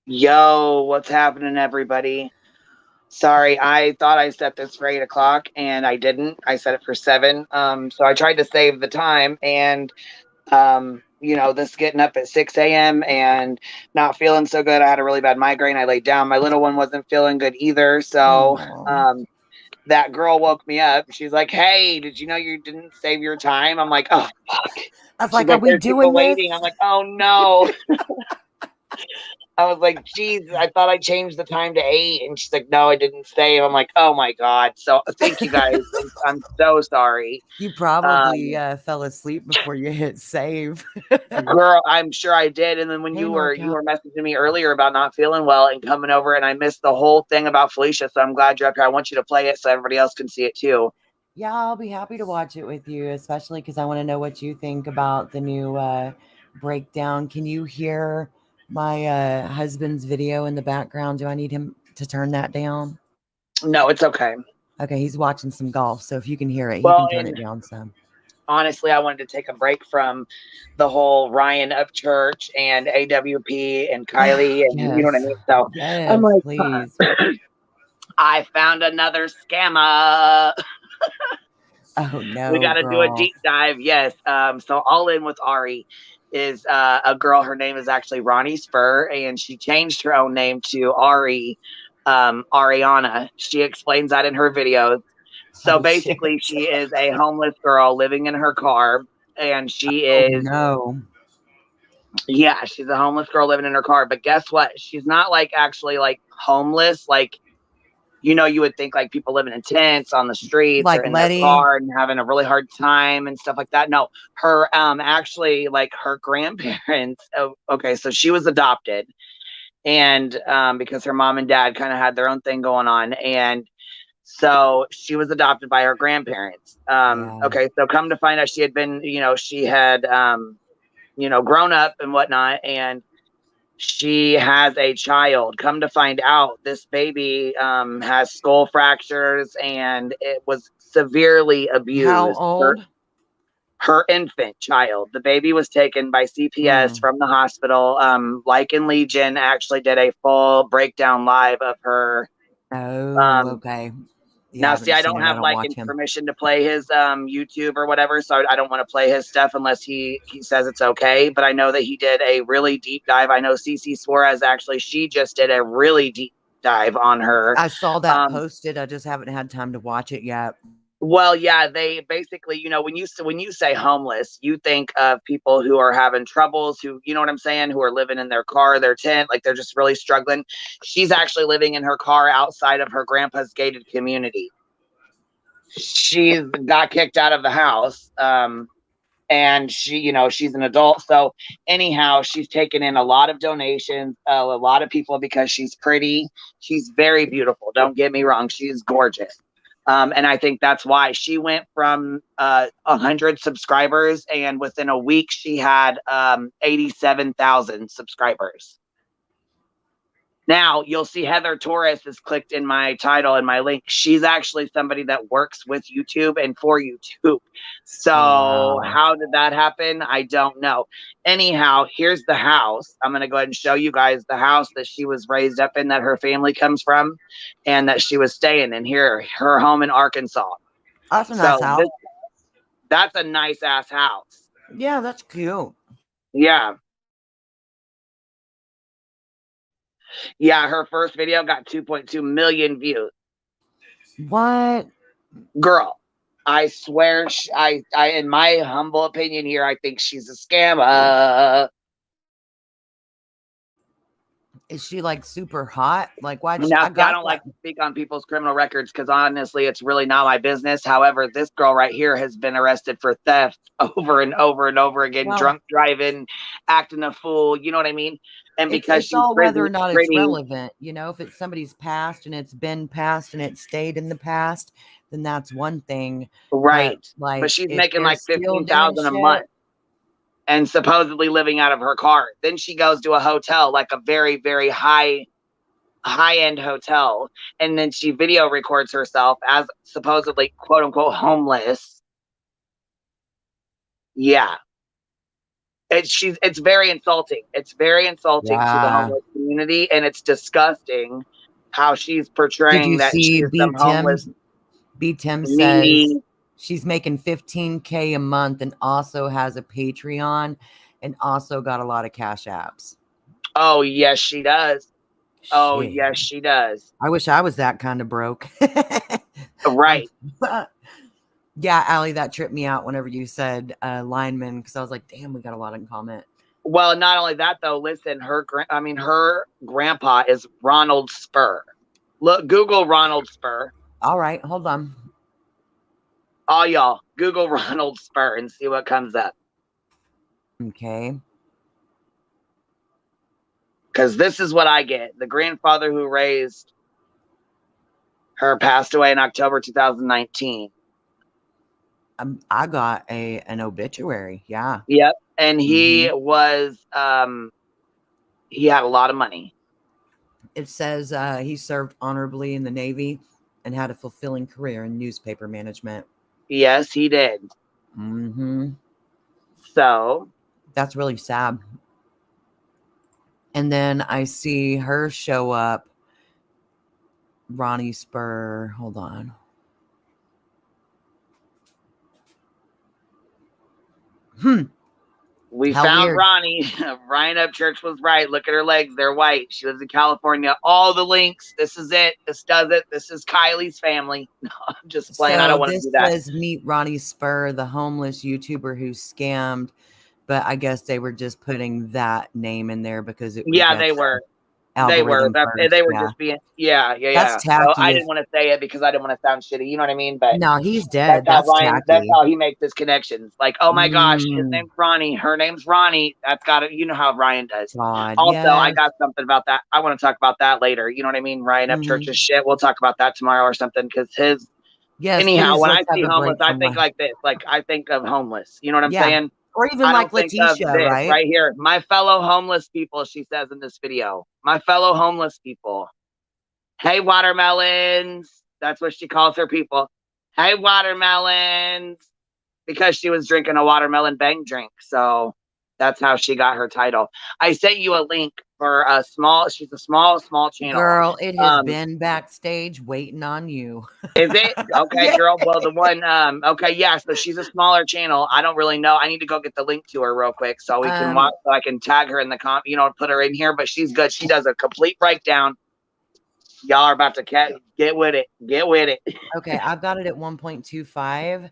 Yo, what's happening, everybody? Sorry, I thought I set this for 8 o'clock and I didn't. I set it for 7. So I tried to save the time and this getting up at 6 a.m. and not feeling so good. I had a really bad migraine. I laid down. My little one wasn't feeling good either. So Oh, that girl woke me up. She's like, "Hey, did you know you didn't save your time?" I'm like, "Oh fuck." I was She's like, "Are like, we "There's people doing this?" waiting." I'm like, "Oh no." I was like, geez, I thought I changed the time to 8. And she's like, no, I didn't save. I'm like, oh my God. So thank you guys. I'm so sorry. You probably Um, fell asleep before you hit save. Girl, I'm sure I did. And then when Hey, you were NorCal. messaging me earlier about not feeling well and coming over, and I missed the whole thing about Felicia. So I'm glad you're up here. I want you to play it so everybody else can see it too. Yeah, I'll be happy to watch it with you, especially because I want to know what you think about the new breakdown. Can you hear my husband's video in the background? Do I need him to turn that down? No, it's okay. Okay, he's watching some golf, so if you can hear it, he Well, can turn and it down some. honestly, I wanted to take a break from the whole Ryan of Church and AWP and Kylie, and you know what I Yes, mean? So I'm yes, like, please. I found another scammer. Oh We no, got to do a girl. deep dive. Yes. So Allin with Ari is a girl. Her name is actually Ronnie Spur, and she changed her own name to Ari, Ariana. She explains that in her videos. So Oh shit. basically, she is a homeless girl living in her car, and she Oh is, no. yeah, she's a homeless girl living in her car. But guess what? She's not like actually like homeless, like you would think like people living in tents on the streets or Like in their Letty. car and having a really hard time and stuff like that. No, her actually like her grandparents. Oh, okay, so she was adopted, and because her mom and dad kind of had their own thing going on, and so she was adopted by her grandparents. Yeah. Okay, so come to find out, she had been, she had grown up and whatnot, and she has a child. Come to find out, this baby has skull fractures and it was severely How abused. old? Her infant child. The baby was taken by CPS Mm. from the hospital. Like in Legion, actually did a full breakdown live of her. Oh, Um, okay. Yeah, I Now, see, haven't I seen don't it. I have don't like watch him. permission to play his YouTube or whatever, so I don't want to play his stuff unless he says it's okay. But I know that he did a really deep dive. I know CC Suarez actually, she just did a really deep dive on her. I saw that Um, posted. I just haven't had time to watch it yet. well, yeah, they basically, when you say homeless, you think of people who are having troubles, who, you know what I'm saying, who are living in their car, their tent, like they're just really struggling. She's actually living in her car outside of her grandpa's gated community. She got kicked out of the house, and she's an adult. So anyhow, she's taken in a lot of donations, a lot of people, because she's pretty. She's very beautiful, don't get me wrong, she's gorgeous. And I think that's why she went from 100 subscribers, and within a week she had 87,000 subscribers. Now you'll see Heather Torres is clicked in my title and my link. She's actually somebody that works with YouTube and for YouTube. So Wow. how did that happen? I don't know. Anyhow, here's the house. I'm going to go ahead and show you guys the house that she was raised up in, that her family comes from, and that she was staying in here, her home in Arkansas. That's a nice So house. that's a nice ass house. Yeah, that's cute. Yeah. Yeah. Her first video got 2.2 million views. What? Girl, I swear, in my humble opinion here, I think she's a scammer. Is she like super hot? Like, why? Now, I see, I got don't that. like to speak on people's criminal records because honestly, it's really not my business. However, this girl right here has been arrested for theft over and over and over again, Well, drunk driving, acting a fool. You know what I mean? And because it's she's all whether or not it's pretty, relevant. You know, if it's somebody's past and it's been past and it stayed in the past, then that's one thing. But right? But like, she's if making they're like still doing 15,000 a shit, month and supposedly living out of her car. Then she goes to a hotel, like a very, very high end hotel, and then she video records herself as supposedly quote unquote homeless. Yeah. It's very insulting. It's very insulting to the yeah, homeless community, and it's disgusting how she's Did portraying you that see she is some homeless, B Tim says needy. she's making $15K a month and also has a Patreon and also got a lot of cash apps. Oh, yes, she does. Oh, Shit. yes, she does. I wish I was that kind of broke. Right. Yeah, Allie, that tripped me out whenever you said lineman, because I was like, damn, we got a lot in comment. Well, not only that though. Listen, her grandpa is Ronald Spur. Look, Google Ronald Spur. All right, hold on. All y'all, Google Ronald Spur and see what comes up. Okay. Because this is what I get. The grandfather who raised her passed away in October 2019. I got an obituary. Yeah. Yep. And he was he had a lot of money. It says he served honorably in the Navy and had a fulfilling career in newspaper management. Yes, he did. So that's really sad. And then I see her show up. Ronnie Spur. Hold on. We How found weird. Ronnie. Ryan Upchurch was right. Look at her legs. They're white. She lives in California. All the links. This is it. This does it. This is Kylie's family. No, I'm just playing. I don't want to do that. This says meet Ronnie Spur, the homeless YouTuber who scammed. But I guess they were just putting that name in there because it would Yeah, they were. They were. They were just being. Yeah. That's tacky. So I didn't want to say it because I didn't want to sound shitty. You know what I mean? But no, he's dead. That's Ryan. That's how he makes his connections. Like, oh my gosh, his name's Ronnie. Her name's Ronnie. That's got it. You know how Ryan does. God, also, yes. I got something about that. I want to talk about that later. You know what I mean? Ryan Upchurch's shit. We'll talk about that tomorrow or something because his. Yes. Anyhow, when I see homeless, I think like this. Like I think of homeless. You know what I'm saying? Or even like Letitia, right here. My fellow homeless people, she says in this video. My fellow homeless people. Hey, watermelons. That's what she calls her people. Hey, watermelons. Because she was drinking a watermelon bang drink. So that's how she got her title. I sent you a link for she's a small channel. Girl, it has been backstage waiting on you. Is it? Okay, yeah. Girl. Well, the one, okay, yeah, so she's a smaller channel. I don't really know. I need to go get the link to her real quick so we can watch, so I can tag her in the put her in here, but she's good. She does a complete breakdown. Y'all are about to get with it. Get with it. Okay, I've got it at 1.25.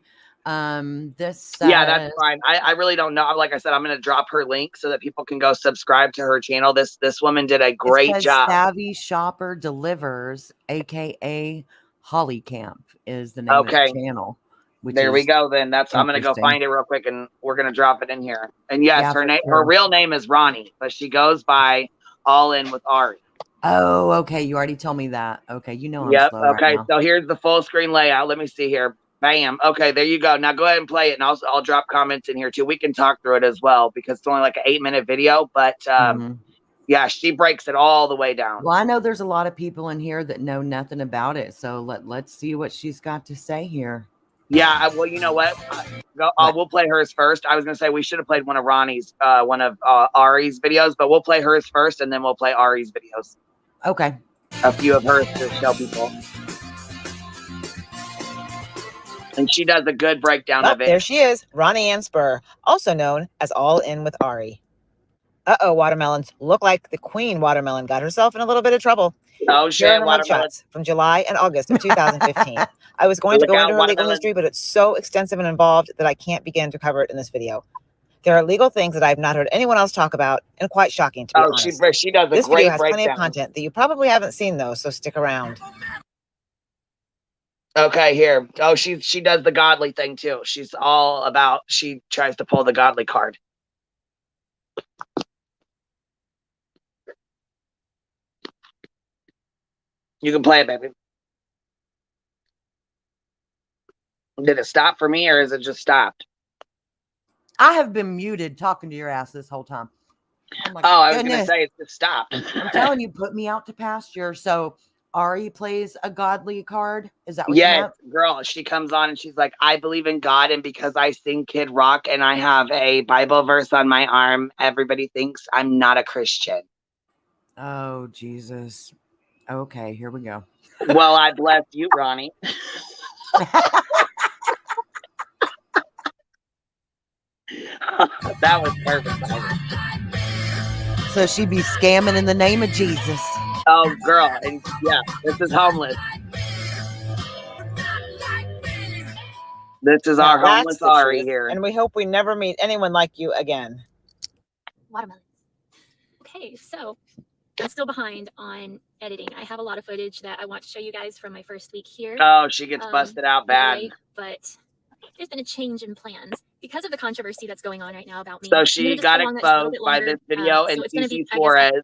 This yeah, that's fine. I really don't know. Like I said, I'm going to drop her link so that people can go subscribe to her channel. This woman did a great job. Savvy Shopper Delivers, aka Holly Camp, is the name of the channel. There we go. Then I'm going to go find it real quick, and we're going to drop it in here. And yes, her real name is Ronnie, but she goes by Allin with Ari. Oh, okay. You already told me that. Okay, you know. Yep. Okay. So here's the full screen layout. Let me see here. Bam. Okay, there you go. Now go ahead and play it, and I'll drop comments in here too. We can talk through it as well because it's only like an 8-minute video. But yeah, she breaks it all the way down. Well, I know there's a lot of people in here that know nothing about it, so let's see what she's got to say here. Yeah. Well, you know what? We'll play hers first. I was gonna say we should have played one of Ari's videos, but we'll play hers first, and then we'll play Ari's videos. Okay. A few of hers to show people. And she does a good breakdown of it. There she is, Ronnie Ann Spur, also known as Allin with Ari. Uh-oh, watermelons. Look like the queen watermelon got herself in a little bit of trouble. Oh, shit, watermelon. From July and August of 2015. I was going to go into her legal history, but it's so extensive and involved that I can't begin to cover it in this video. There are legal things that I've not heard anyone else talk about, and quite shocking to be honest. She does a this great video has breakdown. Plenty of content that you probably haven't seen, though, so stick around. Okay, here. Oh, she does the godly thing too. She's all about. She tries to pull the godly card. You can play it, baby. Did it stop for me, or is it just stopped? I have been muted talking to your ass this whole time. I was gonna say it just stopped. I'm telling you, put me out to pasture. So Ari plays a godly card. Is that what you meant? Girl. She comes on and she's like, I believe in God, and because I sing Kid Rock and I have a Bible verse on my arm, everybody thinks I'm not a Christian. Oh, Jesus. Okay, here we go. Well, I bless you, Ronnie. That was perfect. So she be scamming in the name of Jesus. Oh, girl. And yeah, this is homeless. This is Now, our homeless that's the Ari truth, here. and we hope we never meet anyone like you again. Watermelon. Okay, so I'm still behind on editing. I have a lot of footage that I want to show you guys from my first week here. Oh, she gets busted out bad. LA, but there's been a change in plans because of the controversy that's going on right now about me. So she got exposed by this video, and Cece Suarez.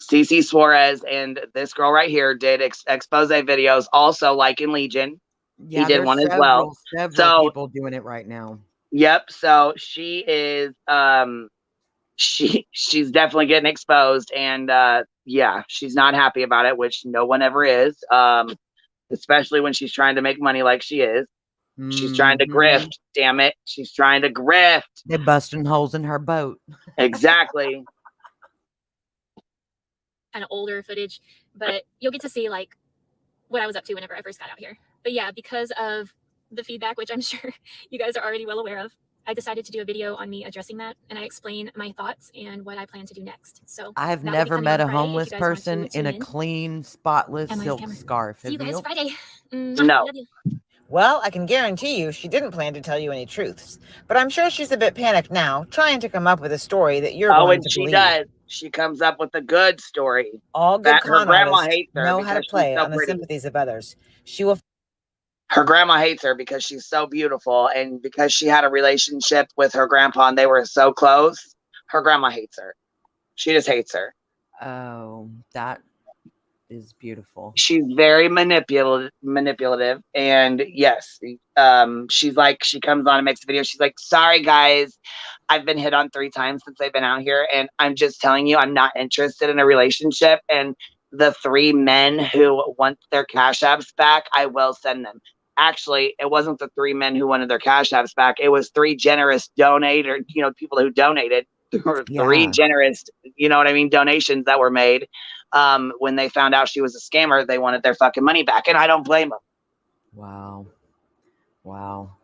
Cece Suarez and this girl right here did expose videos, also like in Legion. Yeah, he did one as well. Several people doing it right now. Yep. So she is she's definitely getting exposed, and yeah, she's not happy about it, which no one ever is. Especially when she's trying to make money like she is. She's trying to grift, damn it. She's trying to grift. They're busting holes in her boat. Exactly. Kind of older footage, but you'll get to see like what I was up to whenever I first got out here. But yeah, because of the feedback, which I'm sure you guys are already well aware of, I decided to do a video on me addressing that, and I explain my thoughts and what I plan to do next. So I've never met a homeless person in a clean, spotless silk scarf. See you guys Friday. No. Well, I can guarantee you she didn't plan to tell you any truths, but I'm sure she's a bit panicked now, trying to come up with a story that you're going to believe. Does. She comes up with a good story. All good con artists know how to play so on the sympathies of others. She will. Her grandma hates her because she's so beautiful, and because she had a relationship with her grandpa and they were so close. Her grandma hates her. She just hates her. Oh, that is beautiful. She's very manipulative, and yes, she's like, she comes on and makes a video. She's like, sorry guys, I've been hit on 3 times since I've been out here, and I'm just telling you, I'm not interested in a relationship, and the 3 men who want their cash apps back, I will send them. Actually, it wasn't the 3 men who wanted their cash apps back. It was 3 generous donators, people who donated. 3 generous, you know what I mean, donations that were made. When they found out she was a scammer, they wanted their fucking money back, and I don't blame them. Wow.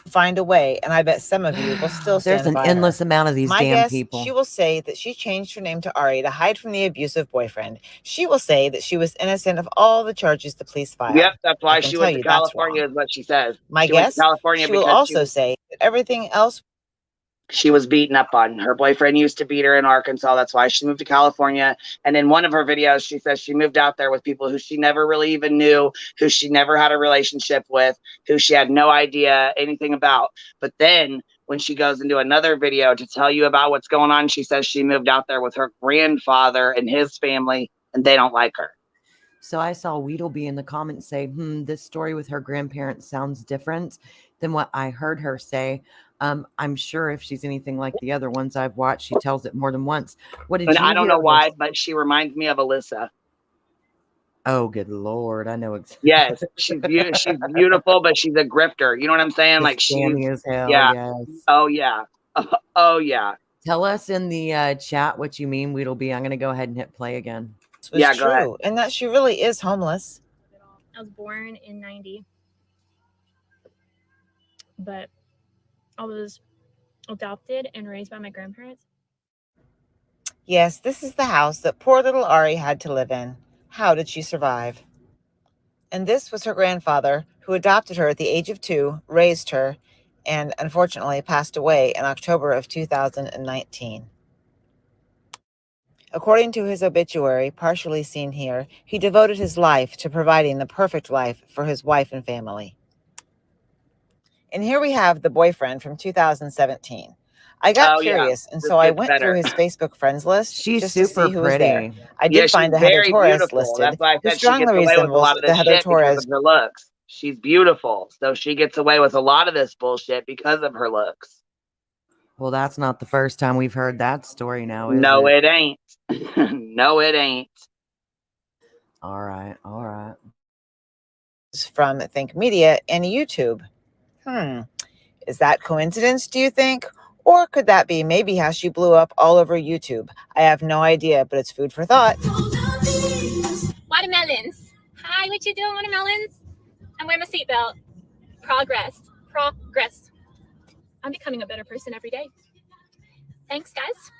Find a way, and I bet some of you will still stand There's an endless amount of these damn people. She will say that she changed her name to Ari to hide from the abusive boyfriend. She will say that she was innocent of all the charges the police filed. Yep, that's why she went to California, is what she says. My guess, she will also say that everything else. She was beaten up on. Her boyfriend used to beat her in Arkansas. That's why she moved to California. And in one of her videos, she says she moved out there with people who she never really even knew, who she never had a relationship with, who she had no idea anything about. But then when she goes into another video to tell you about what's going on, she says she moved out there with her grandfather and his family, and they don't like her. So I saw Weedleby in the comments say, this story with her grandparents sounds different than what I heard her say. I'm sure if she's anything like the other ones I've watched, she tells it more than once. What did you I don't know why, but she reminds me of Alyssa. Oh, good Lord. I know exactly. Yes, she's beautiful, but she's a grifter. You know what I'm saying? Like, she's as hell. Yeah. Yes. Oh, yeah. Oh, yeah. Tell us in the chat what you mean, Weedleby. I'm going to go ahead and hit play again. Yeah, go ahead. And that she really is homeless. I was born in 90. But I was adopted and raised by my grandparents. Yes, this is the house that poor little Ari had to live in. How did she survive? And this was her grandfather, who adopted her at the age of 2, raised her, and unfortunately passed away in October of 2019. According to his obituary, partially seen here, he devoted his life to providing the perfect life for his wife and family. And here we have the boyfriend from 2017. I got curious, and so I went through his Facebook friends list just to see who was there. I did find the Heather Torres listed, That's why I said who strongly resembles the Heather Torres. Because of her looks. She's beautiful, so she gets away with a lot of this bullshit because of her looks. Well, that's not the first time we've heard that story now, is No, it? it ain't. No, it ain't. All right. From Think Media and YouTube. Is that coincidence, do you think? Or could that be maybe how she blew up all over YouTube? I have no idea, but it's food for thought. Watermelons. Hi, what you doing, watermelons? I'm wearing my seatbelt. Progress. Progress. I'm becoming a better person every day. Thanks, guys.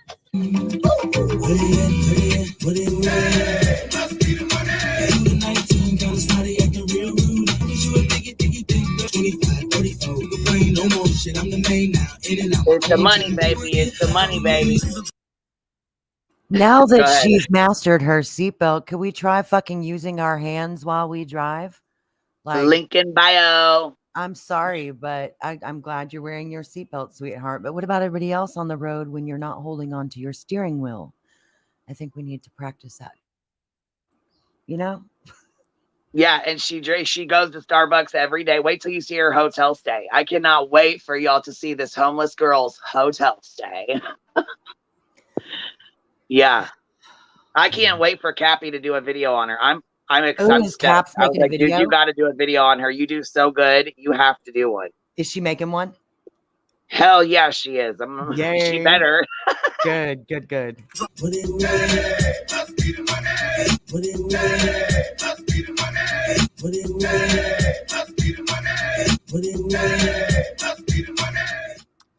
It's the money, baby. It's the money, baby. Now Go that ahead. she's mastered her seatbelt, could we try fucking using our hands while we drive? Like, Link in bio. I'm sorry, but I'm glad you're wearing your seatbelt, sweetheart. But what about everybody else on the road when you're not holding on to your steering wheel? I think we need to practice that. You know? Yeah, and she goes to Starbucks every day. Wait till you see her hotel stay. I cannot wait for y'all to see this homeless girl's hotel stay. Yeah. I can't wait for Cappy to do a video on her. I'm is Cap stoked. I was making a like, dude, video? you got to do a video on her. You do so good. You have to do one. Is she making one? Hell yeah, she is. She Yay. better. Good, good, good.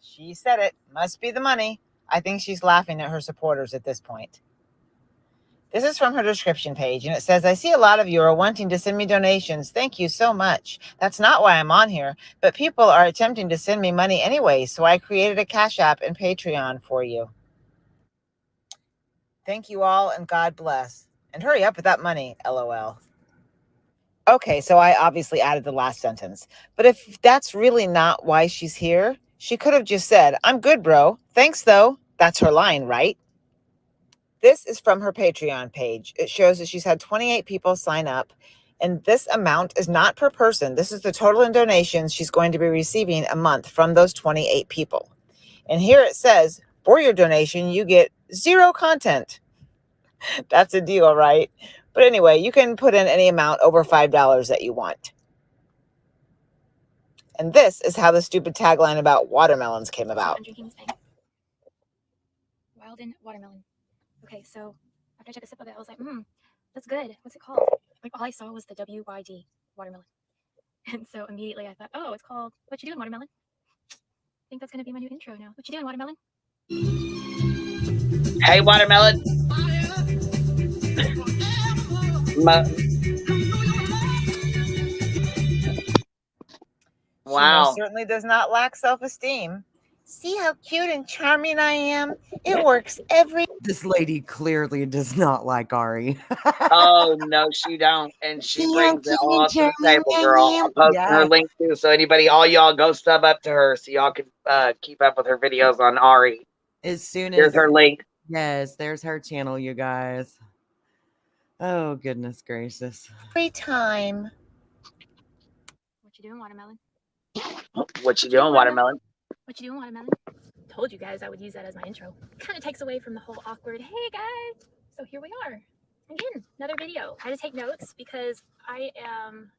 She said it. Must be the money. I think she's laughing at her supporters at this point. This is from her description page, and it says, I see a lot of you are wanting to send me donations. Thank you so much. That's not why I'm on here, but people are attempting to send me money anyway, so I created a Cash App and Patreon for you. Thank you all, and God bless. And hurry up with that money, LOL. Okay, so I obviously added the last sentence. But if that's really not why she's here, she could have just said, I'm good, bro. Thanks, though. That's her line, right? This is from her Patreon page. It shows that she's had 28 people sign up, and this amount is not per person. This is the total in donations she's going to be receiving a month from those 28 people. And here it says, for your donation, you get 0 content. That's a deal, right? But anyway, you can put in any amount over $5 that you want. And this is how the stupid tagline about watermelons came about. I'm drinking this thing. Wildin watermelon. Okay, so after I took a sip of it, I was like, that's good. What's it called? Like, all I saw was the WYD watermelon. And so immediately I thought, oh, it's called What You Doing, Watermelon? I think that's going to be my new intro now. What you doing, watermelon? Hey, watermelon. She Wow. most certainly does not lack self-esteem. See how cute and charming I am? It works every... This lady clearly does not like Ari. Oh, no, she don't. And she See brings how it all up to the charming table, I girl. am? I'll post Yeah. her link too. So anybody, all y'all go sub up to her so y'all can keep up with her videos on Ari. As soon as... Here's her link. Yes, there's her channel, you guys. Oh, goodness gracious. Every time. What you doing, watermelon? What you doing, watermelon? What you doing, watermelon? Told you guys I would use that as my intro. Kind of takes away from the whole awkward, hey guys. So here we are. Again, another video. I had to take notes because I am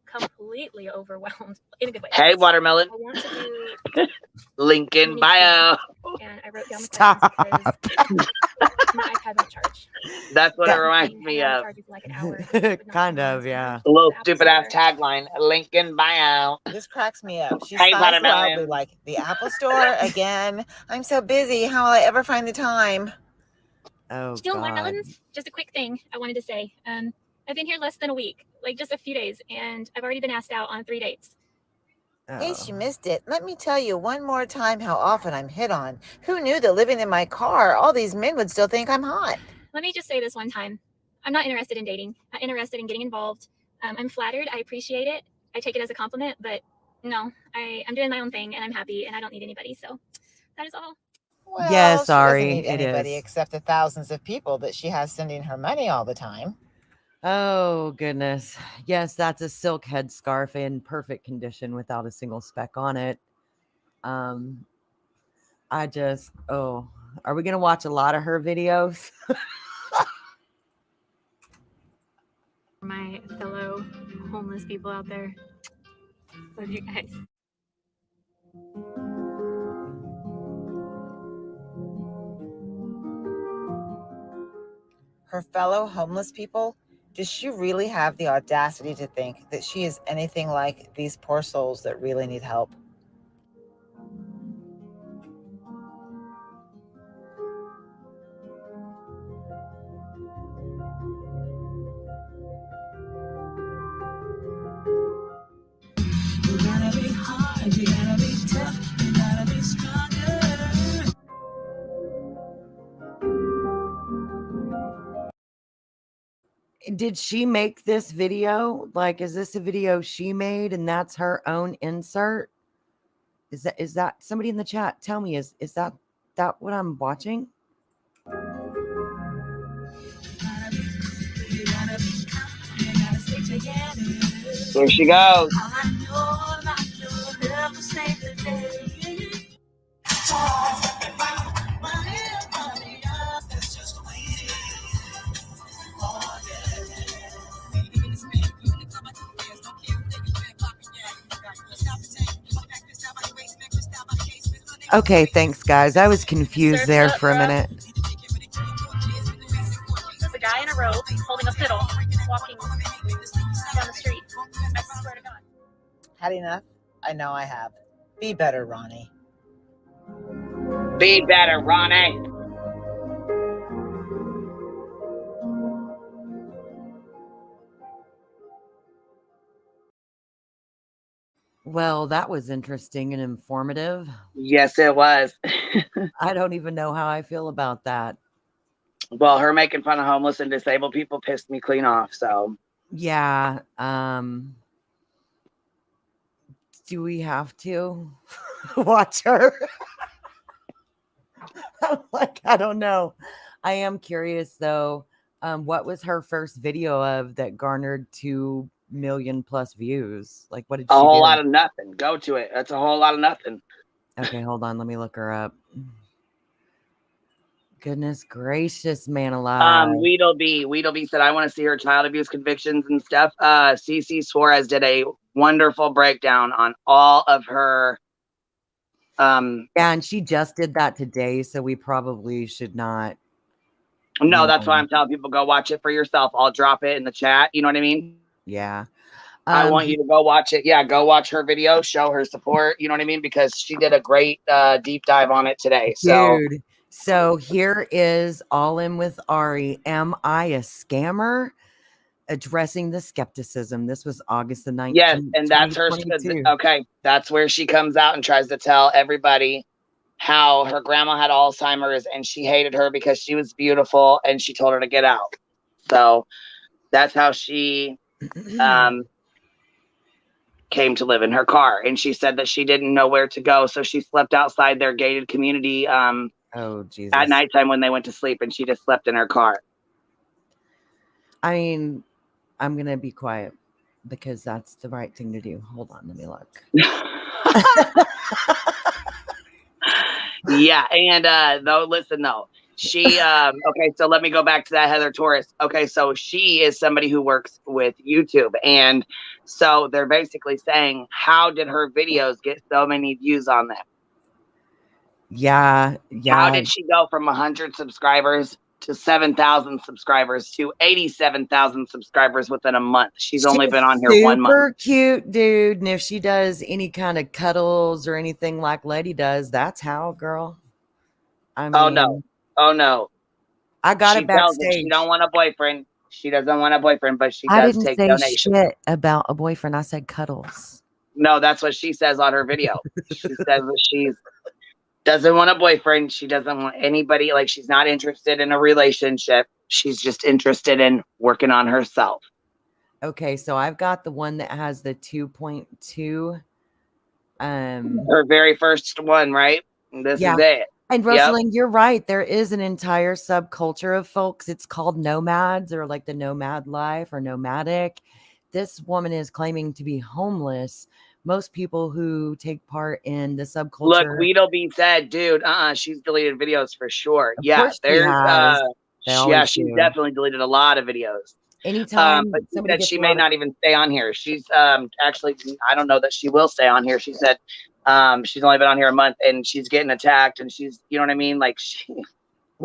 completely overwhelmed in a good way. Hey, watermelon. I want to do Link in bio. and I wrote down the Stop. questions because my iPad won't charge. That's what it That- reminds me of. Charge for like an hour. Kind of, yeah. A little stupid ass tagline. Link in bio. This cracks me up. She Hey, sighs watermelon. loudly like, the Apple Store again. I'm so busy. How will I ever find the time? Oh, Still God. watermelons. Just a quick thing I wanted to say. I've been here less than a week, like just a few days, and I've already been asked out on 3 dates. In case you missed it, let me tell you one more time how often I'm hit on. Who knew that living in my car, all these men would still think I'm hot? Let me just say this one time. I'm not interested in dating. I'm interested in getting involved. I'm flattered. I appreciate it. I take it as a compliment, but no, I'm doing my own thing and I'm happy and I don't need anybody. So that is all. Well, Yes, she Ari, doesn't need it anybody is. except the thousands of people that she has sending her money all the time. Oh, goodness. Yes, that's a silk head scarf in perfect condition without a single speck on it. Are we going to watch a lot of her videos? My fellow homeless people out there. Love you guys. her fellow homeless people, does she really have the audacity to think that she is anything like these poor souls that really need help? You gotta be hard, you gotta be tough, you gotta be stronger. Did she make this video? Like, is this a video she made and that's her own insert? Is that somebody in the chat? Tell me, is that what I'm watching? Here she goes. Okay, thanks, guys. I was confused there for a minute. There's a guy in a robe holding a fiddle, walking down the street. I swear to God. Had enough? I know I have. Be better, Ronnie. Be better, Ronnie. Well, that was interesting and informative. Yes, it was. I don't even know how I feel about that. Well, her making fun of homeless and disabled people pissed me clean off. So Yeah. Do we have to watch her? Like, I don't know. I am curious though. What was her first video of that garnered 2 million plus views? Like, what did she a whole do? lot of nothing. Go to it. That's a whole lot of nothing. Okay, hold on. Let me look her up. Goodness gracious, man alive. Weedleby said, I want to see her child abuse convictions and stuff. CC Suarez did a wonderful breakdown on all of her. Yeah, and she just did that today, so we probably should not. No, that's why I'm telling people, go watch it for yourself. I'll drop it in the chat. You know what I mean? Yeah. I want you to go watch it. Yeah, go watch her video, show her support. You know what I mean? Because she did a great deep dive on it today. So, dude, so here is Allin with Ari. Am I a scammer? Addressing the skepticism. This was August the 19th. Yes, and that's her. Okay, that's where she comes out and tries to tell everybody how her grandma had Alzheimer's and she hated her because she was beautiful and she told her to get out. So that's how she came to live in her car. And she said that she didn't know where to go, so she slept outside their gated community oh Jesus, at nighttime when they went to sleep, and she just slept in her car. I mean, I'm gonna be quiet because that's the right thing to do. Hold on, let me look. Yeah, and though, listen though, she okay, so let me go back to that Heather Torres. Okay, so she is somebody who works with YouTube, and so they're basically saying, how did her videos get so many views on them? Yeah. How did she go from 100 subscribers to 7,000 subscribers to 87,000 subscribers within a month? She's only been on here 1 month. Super cute, dude. And if she does any kind of cuddles or anything like Letty does, that's how, girl. I mean, oh no. I got it backstage. She don't want a boyfriend. She doesn't want a boyfriend, but she I does didn't take say donations. shit about a boyfriend. I said cuddles. No, that's what she says on her video. She says that she doesn't want a boyfriend. She doesn't want anybody. Like, she's not interested in a relationship. She's just interested in working on herself. Okay, so I've got the one that has the 2.2. Her very first one, right? This is it. And Rosalind, you're right. There is an entire subculture of folks. It's called nomads, or like the nomad life or nomadic. This woman is claiming to be homeless. Most people who take part in the subculture. Look, Weedleby said, dude, she's deleted videos for sure. Yeah, there's she's definitely deleted a lot of videos. Anytime, but she said she may not even stay on here. She's actually, I don't know that she will stay on here. She said she's only been on here a month and she's getting attacked, and she's, you know what I mean? Like,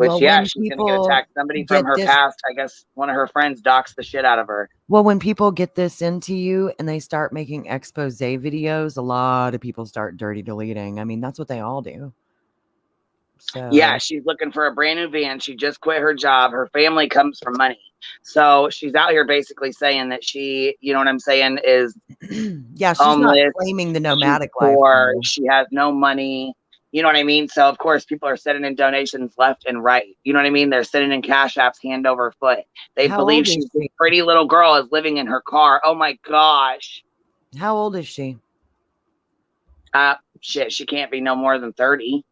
Which, Well, yeah, when she's gonna get people attacked. Somebody from get her this, past, I guess one of her friends doxed the shit out of her. well, when people get this into you and they start making expose videos, a lot of people start dirty deleting. I mean, that's what they all do. Yeah, So she's looking for a brand new van. She just quit her job. Her family comes from money. So she's out here basically saying that she, you know what I'm saying, is yeah, she's not homeless. claiming the She's nomadic poor. lifestyle. She has no money. You know what I mean? So of course people are sending in donations left and right. You know what I mean? They're sending in cash apps hand over foot. They How believe old is she's this she? pretty little girl is living in her car. Oh my gosh. How old is she? Shit, she can't be no more than 30.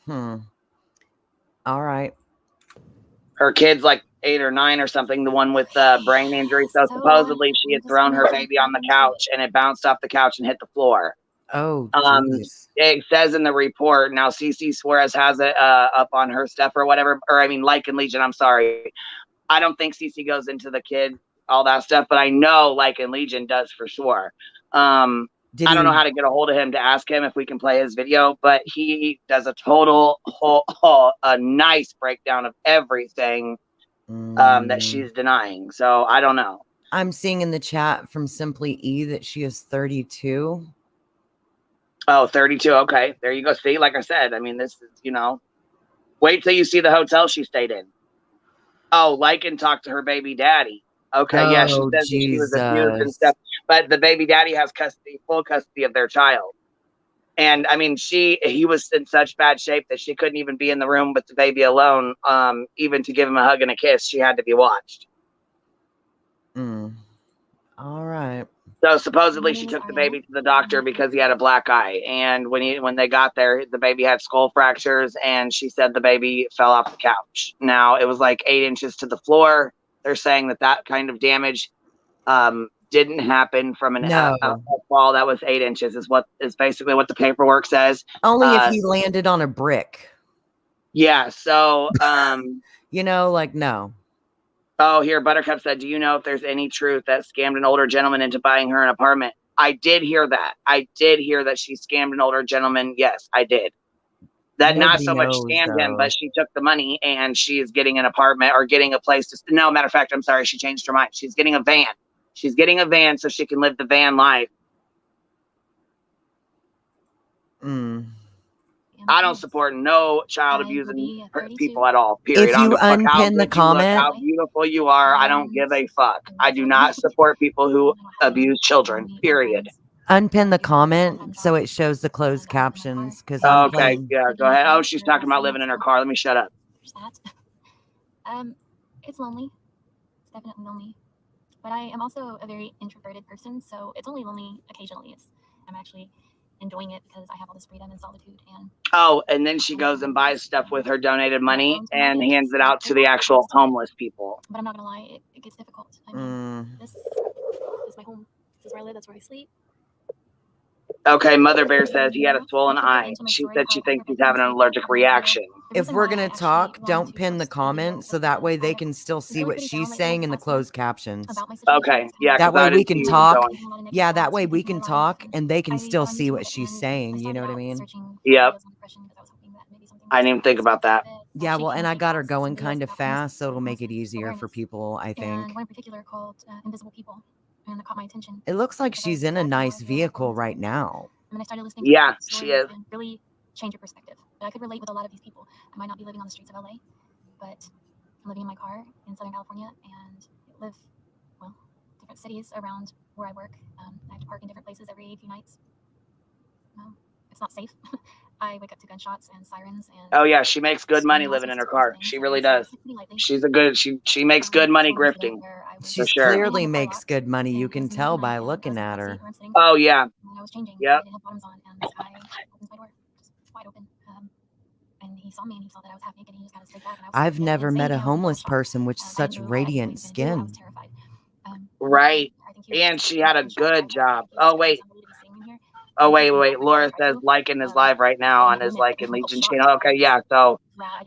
All right. Her kid's like 8 or 9 or something, the one with brain injury. So supposedly she had thrown her baby on the couch and it bounced off the couch and hit the floor. Oh, geez. It says in the report, now CC Suarez has it up on her stuff or whatever, or I mean Lycan Legion, I'm sorry. I don't think CC goes into the kid, all that stuff, but I know Lycan Legion does for sure. I don't know how to get a hold of him to ask him if we can play his video, but he does a total, a nice breakdown of everything that she's denying. So I don't know. I'm seeing in the chat from Simply E that she is 32. Oh, 32. Okay. There you go. See, like I said, I mean, this is, you know, wait till you see the hotel she stayed in. Oh, Lycan talked to her baby daddy. Okay. Yeah. She says that she was abused and stuff, but the baby daddy has custody, full custody of their child. And I mean, he was in such bad shape that she couldn't even be in the room with the baby alone. Even to give him a hug and a kiss, she had to be watched. All right. So supposedly she took the baby to the doctor because he had a black eye. And when they got there, the baby had skull fractures and she said the baby fell off the couch. Now it was like 8 inches to the floor. They're saying that kind of damage didn't happen from a fall that was 8 inches is basically what the paperwork says. Only if he landed on a brick. Yeah. So, you know, like, no. Oh, here, Buttercup said, do you know if there's any truth that scammed an older gentleman into buying her an apartment? I did hear that. I did hear that she scammed an older gentleman. Yes, I did. That not so much scammed him, but she took the money and she is getting an apartment or getting a place to. No, matter of fact, I'm sorry, she changed her mind. She's getting a van. She's getting a van so she can live the van life. I don't support no child abusing people at all. Period. If you unpin the comment, how beautiful you are, I don't give a fuck. I do not support people who abuse children. Period. Unpin the comment so it shows the closed captions. Because okay, yeah, go ahead. Oh, she's talking about living in her car. Let me shut up. It's lonely. It's definitely lonely. But I am also a very introverted person, so it's only lonely occasionally. I'm actually enjoying it because I have all this freedom and solitude. And then she goes and buys stuff with her donated money and hands it out to the actual homeless people. But I'm not gonna lie, it gets difficult. I mean, this is my home. This is where I live. That's where I sleep. Okay, Mother Bear says he had a swollen eye. She said she thinks he's having an allergic reaction. If we're going to talk, don't pin the comment so that way they can still see what she's saying in the closed captions. Okay, yeah. That way we can talk. Yeah, that way we can talk and they can still see what she's saying. You know what I mean? Yep. I didn't even think about that. Yeah, well, and I got her going kind of fast, so it'll make it easier for people, I think. And one in particular called Invisible People. And it caught my attention. It looks like she's in a nice vehicle right now. And I started listening to she is. And really change your perspective. I could relate with a lot of these people. I might not be living on the streets of LA, but I'm living in my car in Southern California and live, different cities around where I work. I have to park in different places every few nights. It's not safe. I wake up to gunshots and sirens. And oh yeah, she makes good money living in her car. She really does. She's a good. She makes good money grifting. She clearly makes good money. You can tell by looking at her. Oh yeah. I was changing. Yep. I didn't have bottoms on, and this guy opens my door, just wide open. And he saw me, and he saw that I was half naked, and he just kind of stayed back. And I've never met a homeless person with such radiant skin. I was terrified. Right. And she had a good job. Oh wait. Oh wait. Laura says Lycan is live right now on his Lycan Legion channel. Okay, yeah. So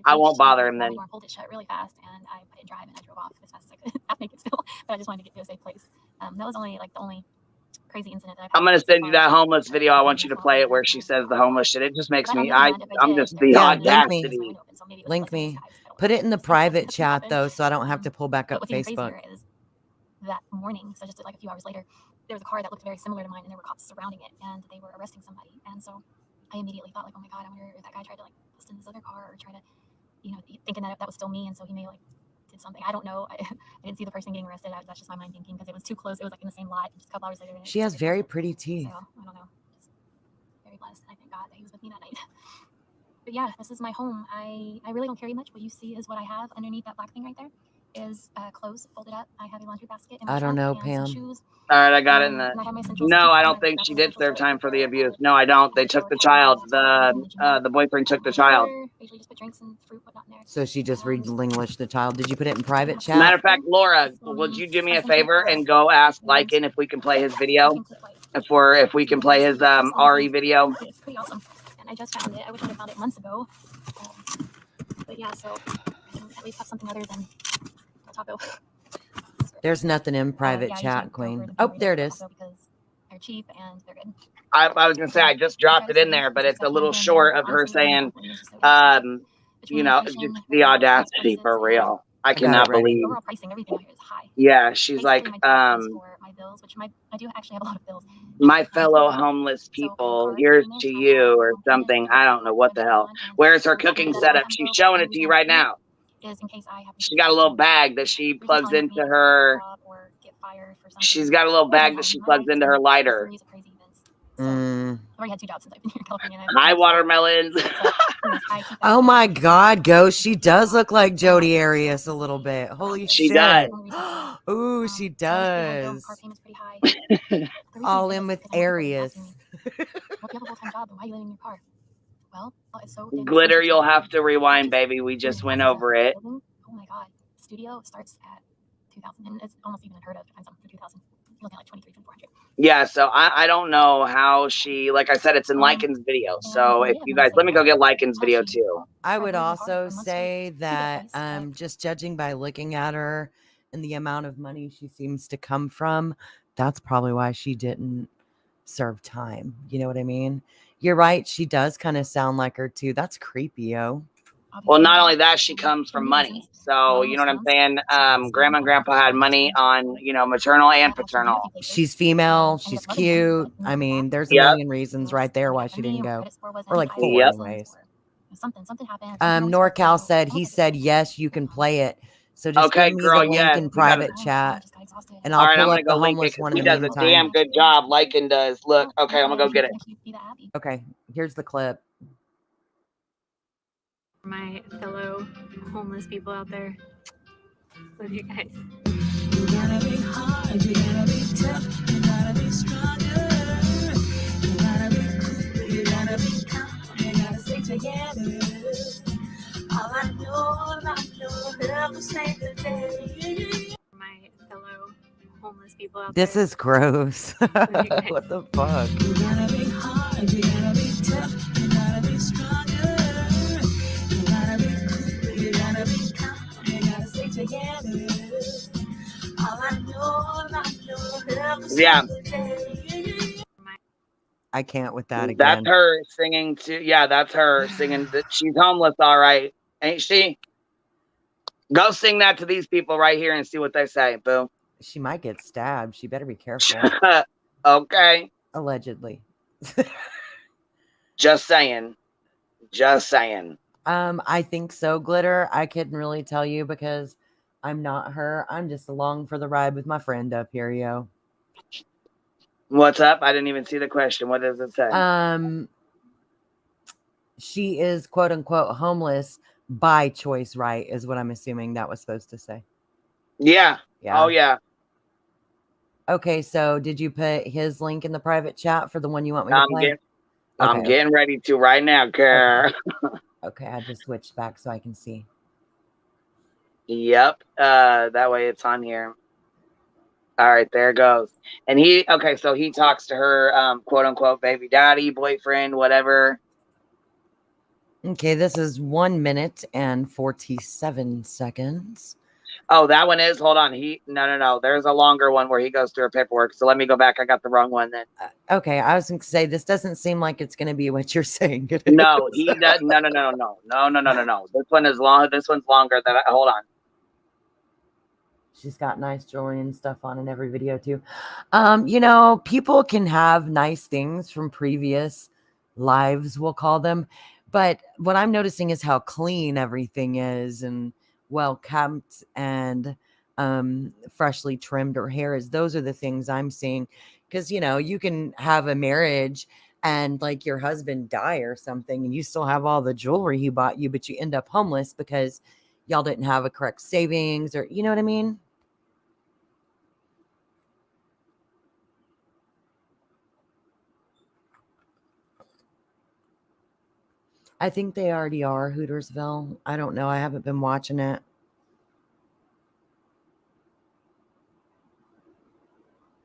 I won't bother him then. I pulled it shut really fast, and I put it in drive, and I drove off as fast as I could. Half naked still, but I just wanted to get to a safe place. That was only the only crazy incident that I've I'm had gonna so send you far. that homeless video. I want you to Small play it thing, where she says the homeless shit. It just makes but on me the other hand, if I I'm did, just the Yeah, link me. audacity. window open, so maybe it was Link just like me. in disguise. I don't Put know. it in the Just private could chat happen. though, so I don't have to pull back But up what's even Facebook. crazier is that morning, so just like a few hours later, there was a car that looked very similar to mine, and there were cops surrounding it, and they were arresting somebody. And so I immediately thought, like, oh my god, I wonder if that guy tried to like bust in this other car or try to, you know, thinking that that was still me, and so he may like did something. I don't know. I didn't see the person getting arrested. That's just my mind thinking because it was too close. It was like in the same lot. Just a couple hours later. And She has very pretty teeth. So I don't know. Just very blessed. I thank God that he was with me that night. But yeah, this is my home. I really don't carry much. What you see is what I have underneath that black thing right there. Is clothes folded up. I have a laundry basket in my I don't trunk know, and some Pam. shoes. All right, I got it in And the. I have my essentials. No, I don't and think that's she my did essential serve storage time for the for, abuse. No, I don't. They took shower the cap, child. everything that you need. The boyfriend took the My child. cooler, I usually just put drinks and fruit, whatnot in there. So she just And relinquished the child. Did you put it in private that's chat? Matter of fact, Laura, little would mini you do me a extension favor cord. and go ask And Lycan if we can play his it's video? pink light. If we can play his RE video. It's pretty awesome. And I just found it. I wish I had found it months ago. But yeah, so I can at least have something other than a taco. There's nothing in private Yeah, I chat, usually go for Queen. the Oh, Pinoy there it Taco is. because they're cheap and they're good. I was gonna say I just dropped it in there, but it's a little short of her saying, you know, just the audacity for real. I got it cannot ready. believe. Overall pricing, everything out here is high. Yeah, she's like, Basically, my job is for my bills, which I do actually have a lot of bills. my fellow homeless people, here's to you or something. I don't know what the hell. Where's her cooking setup? She's showing it to you right now. Is in case I have She got a little bag that she plugs into her. She's got a little bag that she plugs into her lighter. Mm. I've already had 2 jobs since I've been here in California. Hi, watermelons. Oh my God, Ghost. She does look like Jodi Arias a little bit. Holy She shit. does. Ooh, she does. Car payment's pretty high. All in with Arias. Well, if you have a full-time job, then why are you living in your car? Well, it's so Glitter, you'll have to rewind, baby. We just went over it. Oh my God. Studio starts at 2,000, and it's almost even unheard of to find something for 2,000. You're looking at like 23 to 400. Yeah, so I don't know how she, like I said, it's in Lycan's video. So if you guys, let me go get Lycan's video too. I would also say that just judging by looking at her and the amount of money she seems to come from, that's probably why she didn't serve time. You know what I mean? You're right. She does kind of sound like her too. That's creepy, yo. Well, not only that, she comes from money. So, you know what I'm saying? Grandma and grandpa had money on, you know, maternal and paternal. She's female. She's cute. I mean, there's a million reasons right there why she didn't go. Or like 4 anyways. Something happened. NorCal said, he said, yes, you can play it. So just give me the link in private chat. And I'll pull up the homeless one in the meantime. He does a damn good job. Lycan does. Look, okay, I'm going to go get it. Okay, here's the clip. My fellow homeless people out there. Love you guys. You gotta be hard, you gotta be tough, you gotta be stronger. You gotta be cool, you gotta be calm, you gotta stay together. All I know, never say the day. My fellow homeless people out This there. is gross. What the fuck? You gotta be hard, you gotta be tough, you gotta be stronger. You gotta be cool, you gotta be calm, you gotta stay together. All I know, never say the day. I can't with that again. That's her singing to, yeah, that's her singing. She's homeless, all right. Ain't she? Go sing that to these people right here and see what they say. Boom. She might get stabbed. She better be careful. Okay. Allegedly. Just saying. Just saying. I think so, Glitter. I couldn't really tell you because I'm not her. I'm just along for the ride with my friend up here, yo. What's up? I didn't even see the question. What does it say? She is quote unquote homeless by choice, right? Is what I'm assuming that was supposed to say. Yeah. Yeah. Oh, yeah. Okay, so did you put his link in the private chat for the one you want me to play? I'm getting ready to right now, girl. Okay, I just switched back so I can see. Yep. That way it's on here. All right, there it goes. And so he talks to her, quote unquote, baby daddy, boyfriend, whatever. Okay, this is 1 minute and 47 seconds. Oh, that one is. Hold on. No. There's a longer one where he goes through her paperwork. So let me go back. I got the wrong one then. Okay, I was going to say this doesn't seem like it's going to be what you're saying it is. No, he does. No. This one is long. This one's longer. Hold on. She's got nice jewelry and stuff on in every video too. You know, people can have nice things from previous lives, we'll call them. But what I'm noticing is how clean everything is and well kept and freshly trimmed her hair is. Those are the things I'm seeing. Because, you know, you can have a marriage and like your husband die or something and you still have all the jewelry he bought you, but you end up homeless because y'all didn't have a correct savings or, you know what I mean? I think they already are Hootersville. I don't know. I haven't been watching it.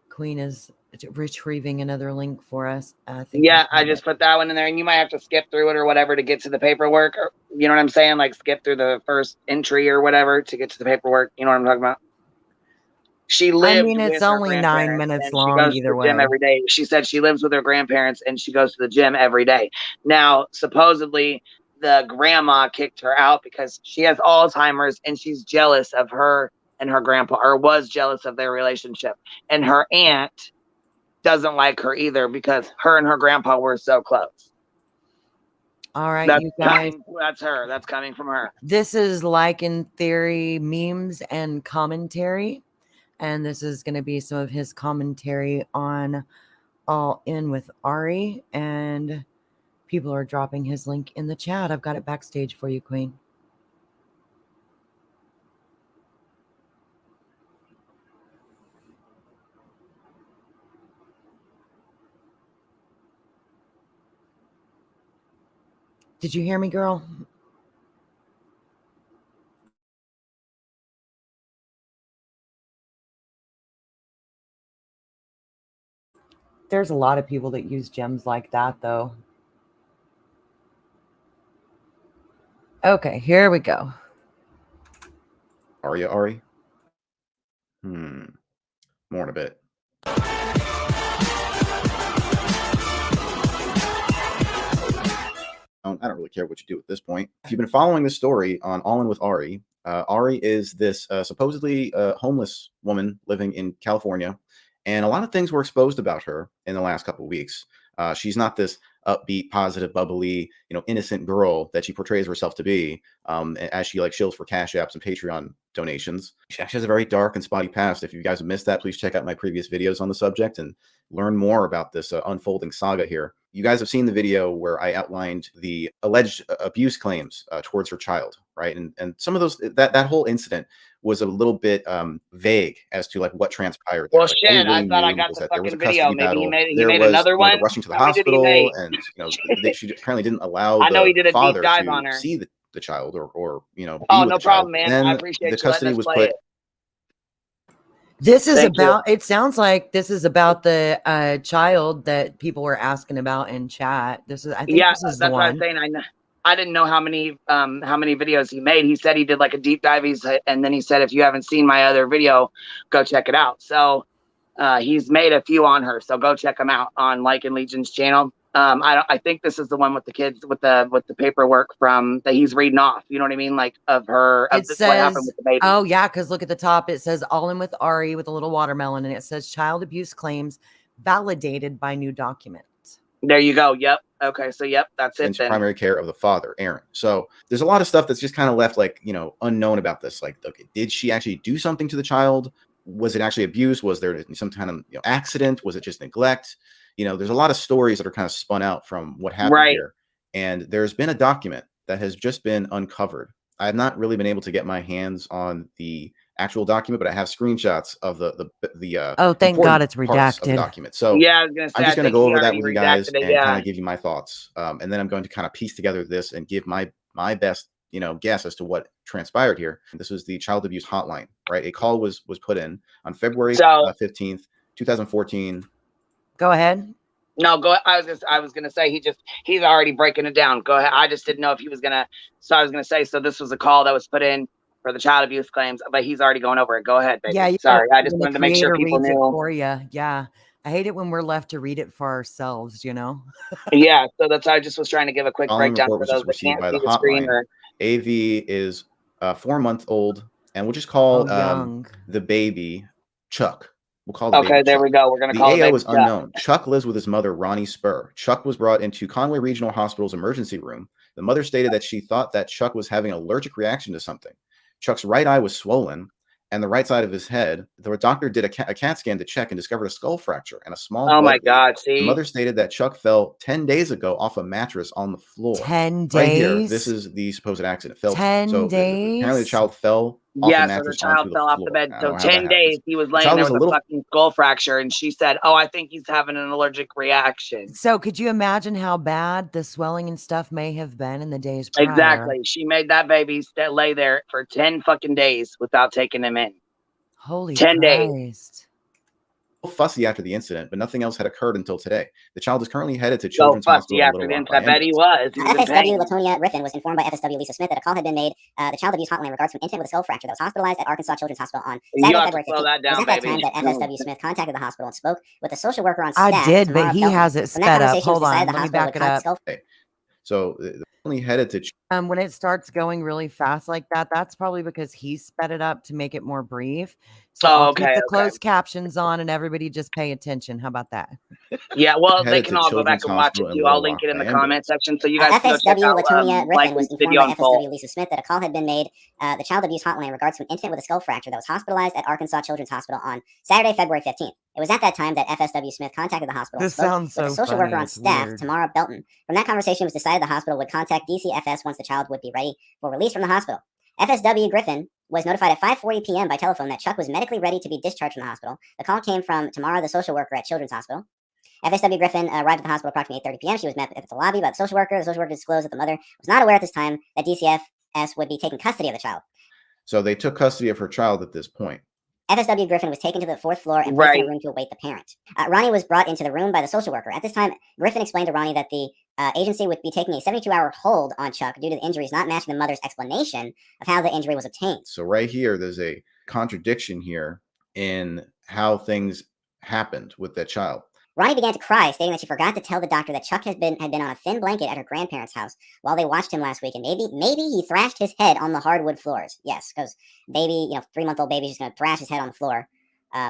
Queen is retrieving another link for us. I think. Yeah, I just put that one in there, and you might have to skip through it or whatever to get to the paperwork. Or, you know what I'm saying? Like skip through the first entry or whatever to get to the paperwork. You know what I'm talking about? She lives. I mean, it's only 9 minutes long. She goes either to the way. gym every day. She said she lives with her grandparents and she goes to the gym every day. Now, supposedly, the grandma kicked her out because she has Alzheimer's and she's jealous of her and her grandpa, or was jealous of their relationship. And her aunt doesn't like her either because her and her grandpa were so close. All right, you guys. That's her. That's coming from her. This is Like in Theory memes and commentary. And this is going to be some of his commentary on Allin with Ari. And people are dropping his link in the chat. I've got it backstage for you, Queen. Did you hear me, girl? There's a lot of people that use gems like that, though. Okay, here we go. Are you, Ari? More in a bit. I don't really care what you do at this point. If you've been following this story on Allin with Ari, Ari is this supposedly homeless woman living in California, and a lot of things were exposed about her in the last couple of weeks. She's not this upbeat, positive, bubbly, innocent girl that she portrays herself to be, as she shills for Cash Apps and Patreon donations. She actually has a very dark and spotty past. If you guys have missed that, please check out my previous videos on the subject and learn more about this unfolding saga here. You guys have seen the video where I outlined the alleged abuse claims towards her child, right? And some of those, that whole incident was a little bit vague as to what transpired. Well, shit, I thought I got the fucking video. Maybe he made another one. Rushing to the hospital, and she apparently didn't allow the father to see the child or Oh, no problem, man. I appreciate the custody was put. This is about, it sounds like this is about the child that people were asking about in chat. This is, I think this is the one. That's what I'm saying. I didn't know how many videos he made. He said he did a deep dive. And then he said, if you haven't seen my other video, go check it out. So he's made a few on her. So go check them out on Like and Legion's channel. I think this is the one with the kids with the paperwork from that he's reading off. You know what I mean? Of her. It says, what happened with the baby. Oh yeah, because look at the top. It says Allin with Ari with a little watermelon, and it says child abuse claims validated by new documents. There you go. Yep. Okay. So yep, that's it. Into primary care of the father, Aaron. So there's a lot of stuff that's just kind of left unknown about this. Okay, did she actually do something to the child? Was it actually abuse? Was there some kind of accident? Was it just neglect? There's a lot of stories that are kind of spun out from what happened here. And there's been a document that has just been uncovered. I have not really been able to get my hands on the actual document, but I have screenshots of the oh, thank God it's redacted of the document. So yeah, I was gonna say, I'm just going to go over that with you guys and kind of give you my thoughts. And then I'm going to kind of piece together this and give my best guess as to what transpired here. This was the child abuse hotline, right? A call was put in on February 15th, 2014. Go ahead. No, go. I was gonna say he's already breaking it down. Go ahead. I just didn't know if he was gonna. So I was gonna say. So this was a call that was put in for the child abuse claims, but he's already going over it. Go ahead, baby. Yeah, Sorry, I just when the wanted to make sure creator people reads it knew. for you. Yeah, I hate it when we're left to read it for ourselves. You know. Yeah, so that's I just was trying to give a quick Following breakdown report for was those just that received can't by see the the screen. hotline. Or AV is 4-month-old, and we'll just call young. the baby Chuck. We'll call the okay, baby there Chuck. we go. We're gonna The call it AO baby is Chuck. unknown. Chuck lives with his mother, Ronnie Spur. Chuck was brought into Conway Regional Hospital's emergency room. The mother stated that she thought that Chuck was having an allergic reaction to something. Chuck's right eye was swollen, and the right side of his head. The doctor did a CAT scan to check and discovered a skull fracture and a small Oh my blood bleed. God! The See, mother stated that Chuck fell 10 days ago off a mattress on the floor. 10 days. Right here, this is the supposed accident. Fell 10 apparently the days. child fell off a yeah. So the mattress child onto the fell off the floor. bed. I So don't know how that 10 days happens. he was The laying child there was with a a little. fucking skull fracture, and she said, "Oh, I think he's having an allergic reaction." So could you imagine how bad the swelling and stuff may have been in the days prior? Exactly. She made that baby lay there for 10 fucking days without taking him in. Holy 10 days. Christ. Fussy after the incident, but nothing else had occurred until today. The child is currently headed to So Children's fussy Hospital in after Little the Rock incident. by I bet he ambulance. was. He was in FSW pain. Latonia Griffin was informed by FSW Lisa Smith that a call had been made. The child abuse hotline in regards to an infant with a skull fracture that was hospitalized at Arkansas Children's Hospital on You Saturday, have to February slow 15th. that It was down, at that baby. time that FSW Smith contacted the hospital and spoke with a social worker on I staff. did, but Tamara he Belton. has it From that sped up. conversation, it was Hold on. decided the Let me hospital back would it cause the up. skull. So they're only headed to. When it starts going really fast like that, that's probably because he sped it up to make it more brief. So Oh, I'll okay, keep the okay. closed captions on and everybody just pay attention. How about that? Yeah, well, they Headed can to all go back Children's and watch it Hospital in too. I'll Little link Rock it in by the comment ambulance. section so you guys can go check FSW out Latonia like Griffin was this informed video by in full. FSW Lisa Smith that a call had been made. The child abuse hotline in regards to an infant with a skull fracture that was hospitalized at Arkansas Children's Hospital on Saturday, February 15th. It was at that time that FSW Smith contacted the hospital and This spoke sounds with so a social funny. worker on It's staff, weird. Tamara Belton. From that conversation, it was decided the hospital would contact DCFS once the child would be ready for release from the hospital. FSW Griffin was notified at 5:40 p.m. by telephone that Chuck was medically ready to be discharged from the hospital. The call came from Tamara, the social worker at Children's Hospital. FSW Griffin arrived at the hospital approximately 8:30 p.m. She was met at the lobby by the social worker. The social worker disclosed that the mother was not aware at this time that DCFS would be taking custody of the child. So they took custody of her child at this point. FSW Griffin was taken to the 4th floor and placed in a Right. room to await the parent. Ronnie was brought into the room by the social worker. At this time, Griffin explained to Ronnie that the agency would be taking a 72-hour hold on Chuck due to the injuries not matching the mother's explanation of how the injury was obtained. So right here, there's a contradiction here in how things happened with that child. Ronnie began to cry, stating that she forgot to tell the doctor that Chuck had been on a thin blanket at her grandparents' house while they watched him last week, and maybe he thrashed his head on the hardwood floors. Yes, because baby, 3-month-old baby's just going to thrash his head on the floor. For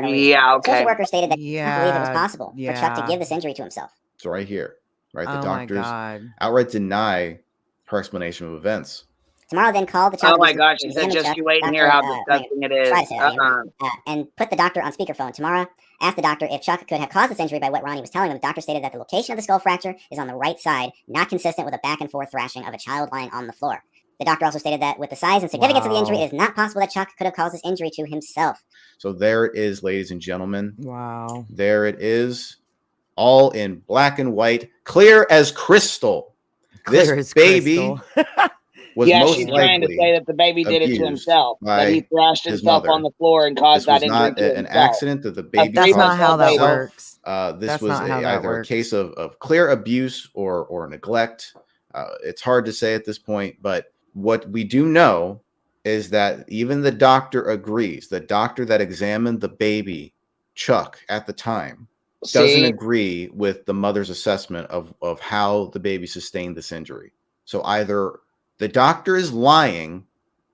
no reason. Yeah, The social okay. worker stated that he didn't believe it was possible for Chuck to Yeah. give this injury to himself. So right here, right, the Oh my doctors God. outright deny her explanation of events. Tomorrow then called the child Oh my abuse God, to she said, examine just Chuck. you wait and hear Doctor, how disgusting it is. try to say that again. And put the doctor on speakerphone. Tamara asked the doctor if Chuck could have caused this injury by what Ronnie was telling him. The doctor stated that the location of the skull fracture is on the right side, not consistent with a back and forth thrashing of a child lying on the floor. The doctor also stated that with the size and significance of the injury, Wow. it is not possible that Chuck could have caused this injury to himself. So there it is, ladies and gentlemen. Wow. There it is, all in black and white, clear as crystal. Clear This as baby crystal. was Yeah, most she's trying to likely say that the baby did it to abused himself, that he by thrashed his himself mother. on the floor and caused This was that injury not to an himself. accident that the baby That's not caused how that himself. works. This That's was not how that either a works. case of clear abuse or neglect. It's hard to say at this point, but what we do know is that even the doctor agrees, the doctor that examined the baby, Chuck, at the time, doesn't See, agree with the mother's assessment of how the baby sustained this injury. So either the doctor is lying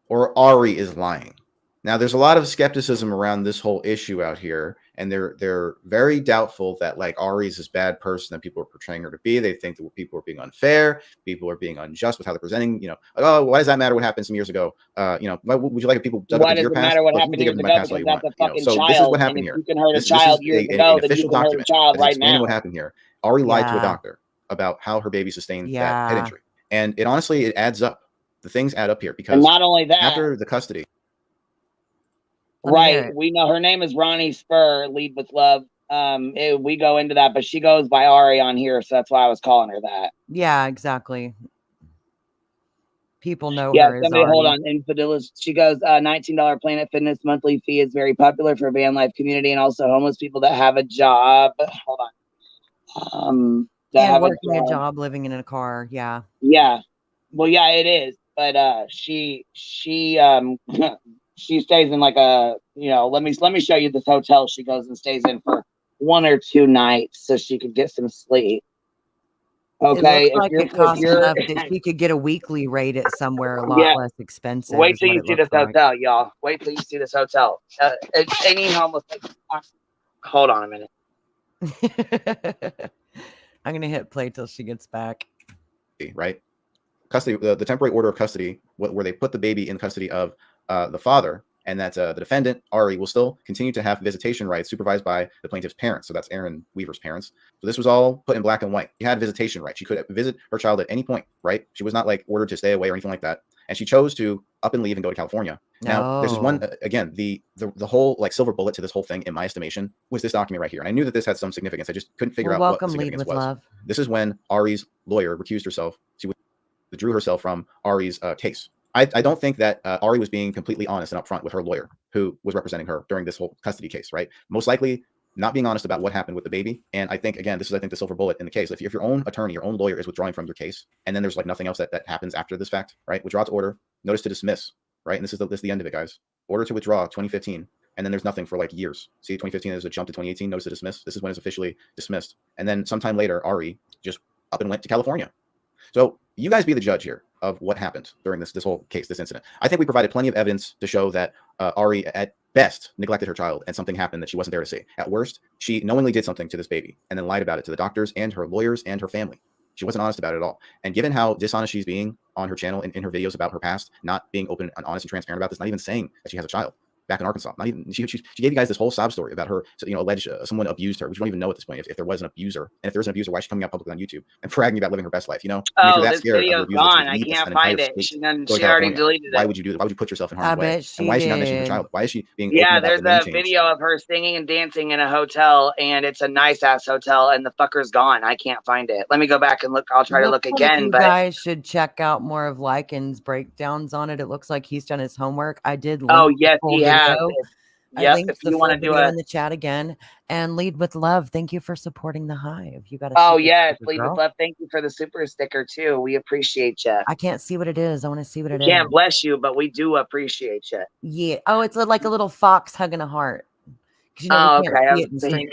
or Ari is lying. Now, there's a lot of skepticism around this whole issue out here, and they're very doubtful that like Ari is this bad person that people are portraying her to be. They think that people are being unfair, people are being unjust with how they're presenting. Like, oh, why does that matter? What happened some years ago? Why would you like if people dug up why into does your it past? matter what Well, you happened can dig years up into ago? my past all Because you that's want. a fucking So child. this is what And happened if here. you can hurt a This child is years an ago, then you official can hurt a document child that's right explaining now. what happened here. Ari lied to a Yeah. doctor about how her baby sustained that Yeah. head injury, and it honestly it adds up. The things add up here And because not only that, after the custody. Let me hear right, it. we know her name is Ronnie Spur, Lead with Love. We go into that, but she goes by Ari on here, so that's why I was calling her that. Yeah, exactly. People know Yeah, her as somebody hold Ari. on. Infidelis. She goes, $19 Planet Fitness monthly fee is very popular for van life community and also homeless people that have a job. Hold on. That And have working a a job. job, living in a car. Yeah. Yeah. Well, yeah, it is. but she she stays in like a, you know, let me show you this hotel she goes and stays in for 1 or 2 nights so she could get some sleep. It Okay, looks if like you're it costs enough that if she could get a weekly rate at somewhere a lot yeah, less expensive wait is till what you it see looks this like. hotel, y'all. Wait till you see this hotel. Any homeless. Hold on a minute. I'm going to hit play till she gets back. Right? Custody, the temporary order of custody, where they put the baby in custody of the father, and that the defendant, Ari, will still continue to have visitation rights supervised by the plaintiff's parents. So that's Aaron Weaver's parents. So this was all put in black and white. She had visitation rights. She could visit her child at any point, right? She was not like ordered to stay away or anything like that. And she chose to up and leave and go to California. Now, there's one, again, the whole like silver bullet to this whole thing, in my estimation, was this document right here. And I knew that this had some significance. I just couldn't figure out what the significance was. Love. This is when Ari's lawyer recused herself. She withdrew herself from Ari's case. I don't think that Ari was being completely honest and upfront with her lawyer who was representing her during this whole custody case, right? Most likely not being honest about what happened with the baby. And I think, again, this is, I think, the silver bullet in the case. If your own attorney, your own lawyer is withdrawing from your case, and then there's like nothing else that happens after this fact, right? Withdraw to order, notice to dismiss, right? And this is the end of it, guys. Order to withdraw, 2015. And then there's nothing for like years. See, 2015 is a jump to 2018, notice to dismiss. This is when it's officially dismissed. And then sometime later, Ari just up and went to California. So you guys be the judge here of what happened during this whole case, this incident. I think we provided plenty of evidence to show that Ari, at best, neglected her child and something happened that she wasn't there to see. At worst, she knowingly did something to this baby and then lied about it to the doctors and her lawyers and her family. She wasn't honest about it at all. And given how dishonest she's being on her channel in her videos about her past, not being open and honest and transparent about this, not even saying that she has a child back in Arkansas, not even she gave you guys this whole sob story about her, you know, alleged someone abused her, which we don't even know at this point if there was an abuser, and if there's an abuser, why is she coming out publicly on YouTube and bragging about living her best life? You know, I mean, if you're that This scared of video's her abuser, gone. I can't find it. She already deleted it. Why would you do that? Why would you put yourself in harm's way? And why is she not mentioning her child? Why is she being open about there's the name a change? video of her singing and dancing in a hotel, and it's a nice ass hotel, and the fucker's gone. I can't find it. Let me go back and look. I'll try to look again. You guys should check out more of Lycan's breakdowns on it. It looks like he's done his homework. I did link oh yes, the he video. has. I linked if you want to do it in the chat again. And Lead with Love, thank you for supporting the Hive. You got oh yes, Lead with Love, thank you for the super sticker too. We appreciate you. I can't see what it is. I want to see what it is. Can't bless you, but we do appreciate you. Yeah. Oh, it's like a little fox hugging a heart. You know, we can't see it in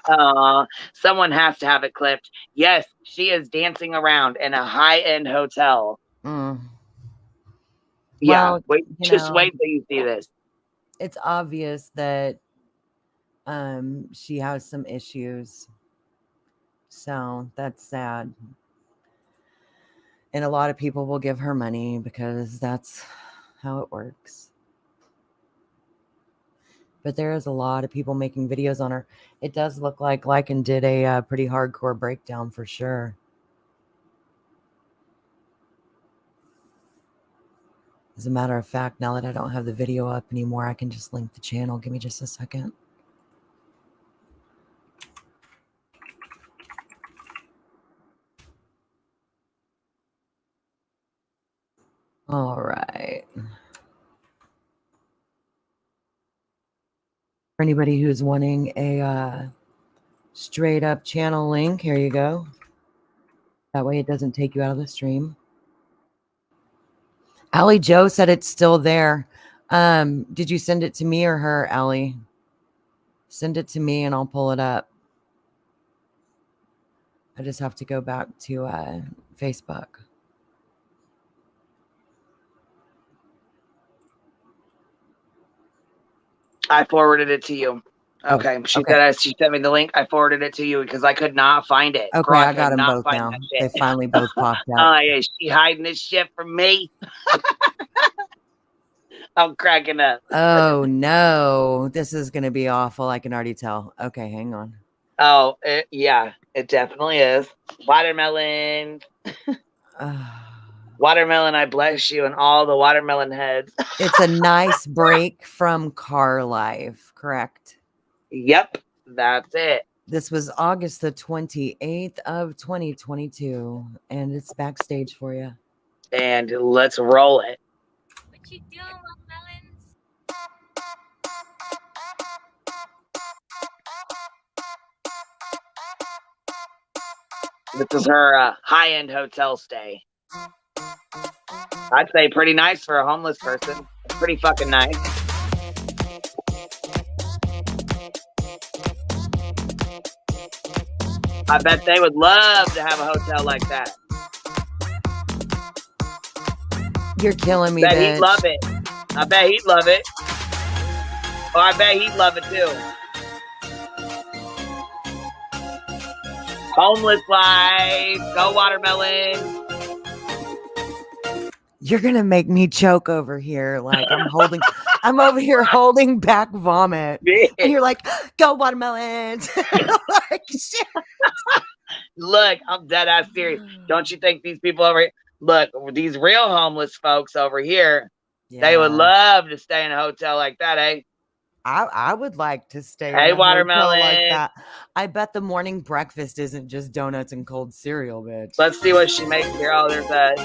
StreamYard. Someone has to have it clipped. Yes, she is dancing around in a high-end hotel. Yeah, well, wait till you see this. It's obvious that she has some issues. So that's sad. And a lot of people will give her money because that's how it works. But there is a lot of people making videos on her. It does look like Lycan did a pretty hardcore breakdown for sure. As a matter of fact, now that I don't have the video up anymore, I can just link the channel. Give me just a second. All right. For anybody who's wanting a straight up channel link, here you go. That way it doesn't take you out of the stream. Allie Joe said it's still there. Did you send it to me or her, Allie? Send it to me and I'll pull it up. I just have to go back to Facebook. I forwarded it to you. Okay. She sent me the link. I forwarded it to you because I could not find it. Okay, I got them both now. They finally both popped out. Oh, yeah, she hiding this shit from me. I'm cracking up. Oh, no. This is going to be awful. I can already tell. Okay, hang on. Oh, yeah, it definitely is. Watermelon. Watermelon, I bless you, and all the watermelon heads. It's a nice break from car life, correct? Yep, that's it. This was August the 28th of 2022, and it's backstage for you. And let's roll it. What you doing, watermelons? This is her high-end hotel stay. I'd say pretty nice for a homeless person. Pretty fucking nice. I bet they would love to have a hotel like that. You're killing me, Bet bitch. he'd love it. I bet he'd love it. Oh, I bet he'd love it too. Homeless life. Go watermelon. You're gonna make me choke over here. Like I'm over here holding back vomit. And you're like, go watermelons. Like, shit. Look, I'm dead ass serious. Don't you think these people over here, look, these real homeless folks over here, they would love to stay in a hotel like that, eh? I would like to stay Hey, in a watermelon. hotel like that. I bet the morning breakfast isn't just donuts and cold cereal, bitch. Let's see what she makes here. Oh, there's a.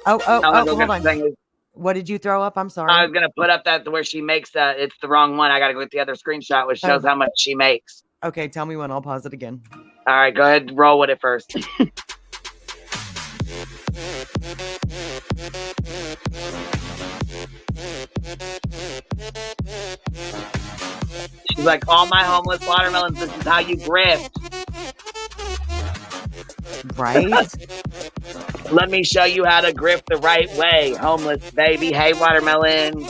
Hold on. What did you throw up? I'm sorry. I was gonna put up that where she makes that. It's the wrong one. I gotta go with the other screenshot, which shows how much she makes. Okay, tell me when. I'll pause it again. All right, go ahead, roll with it first. She's like, all my homeless watermelons, this is how you grift. Right? Let me show you how to grift the right way, homeless baby. Hey, watermelon.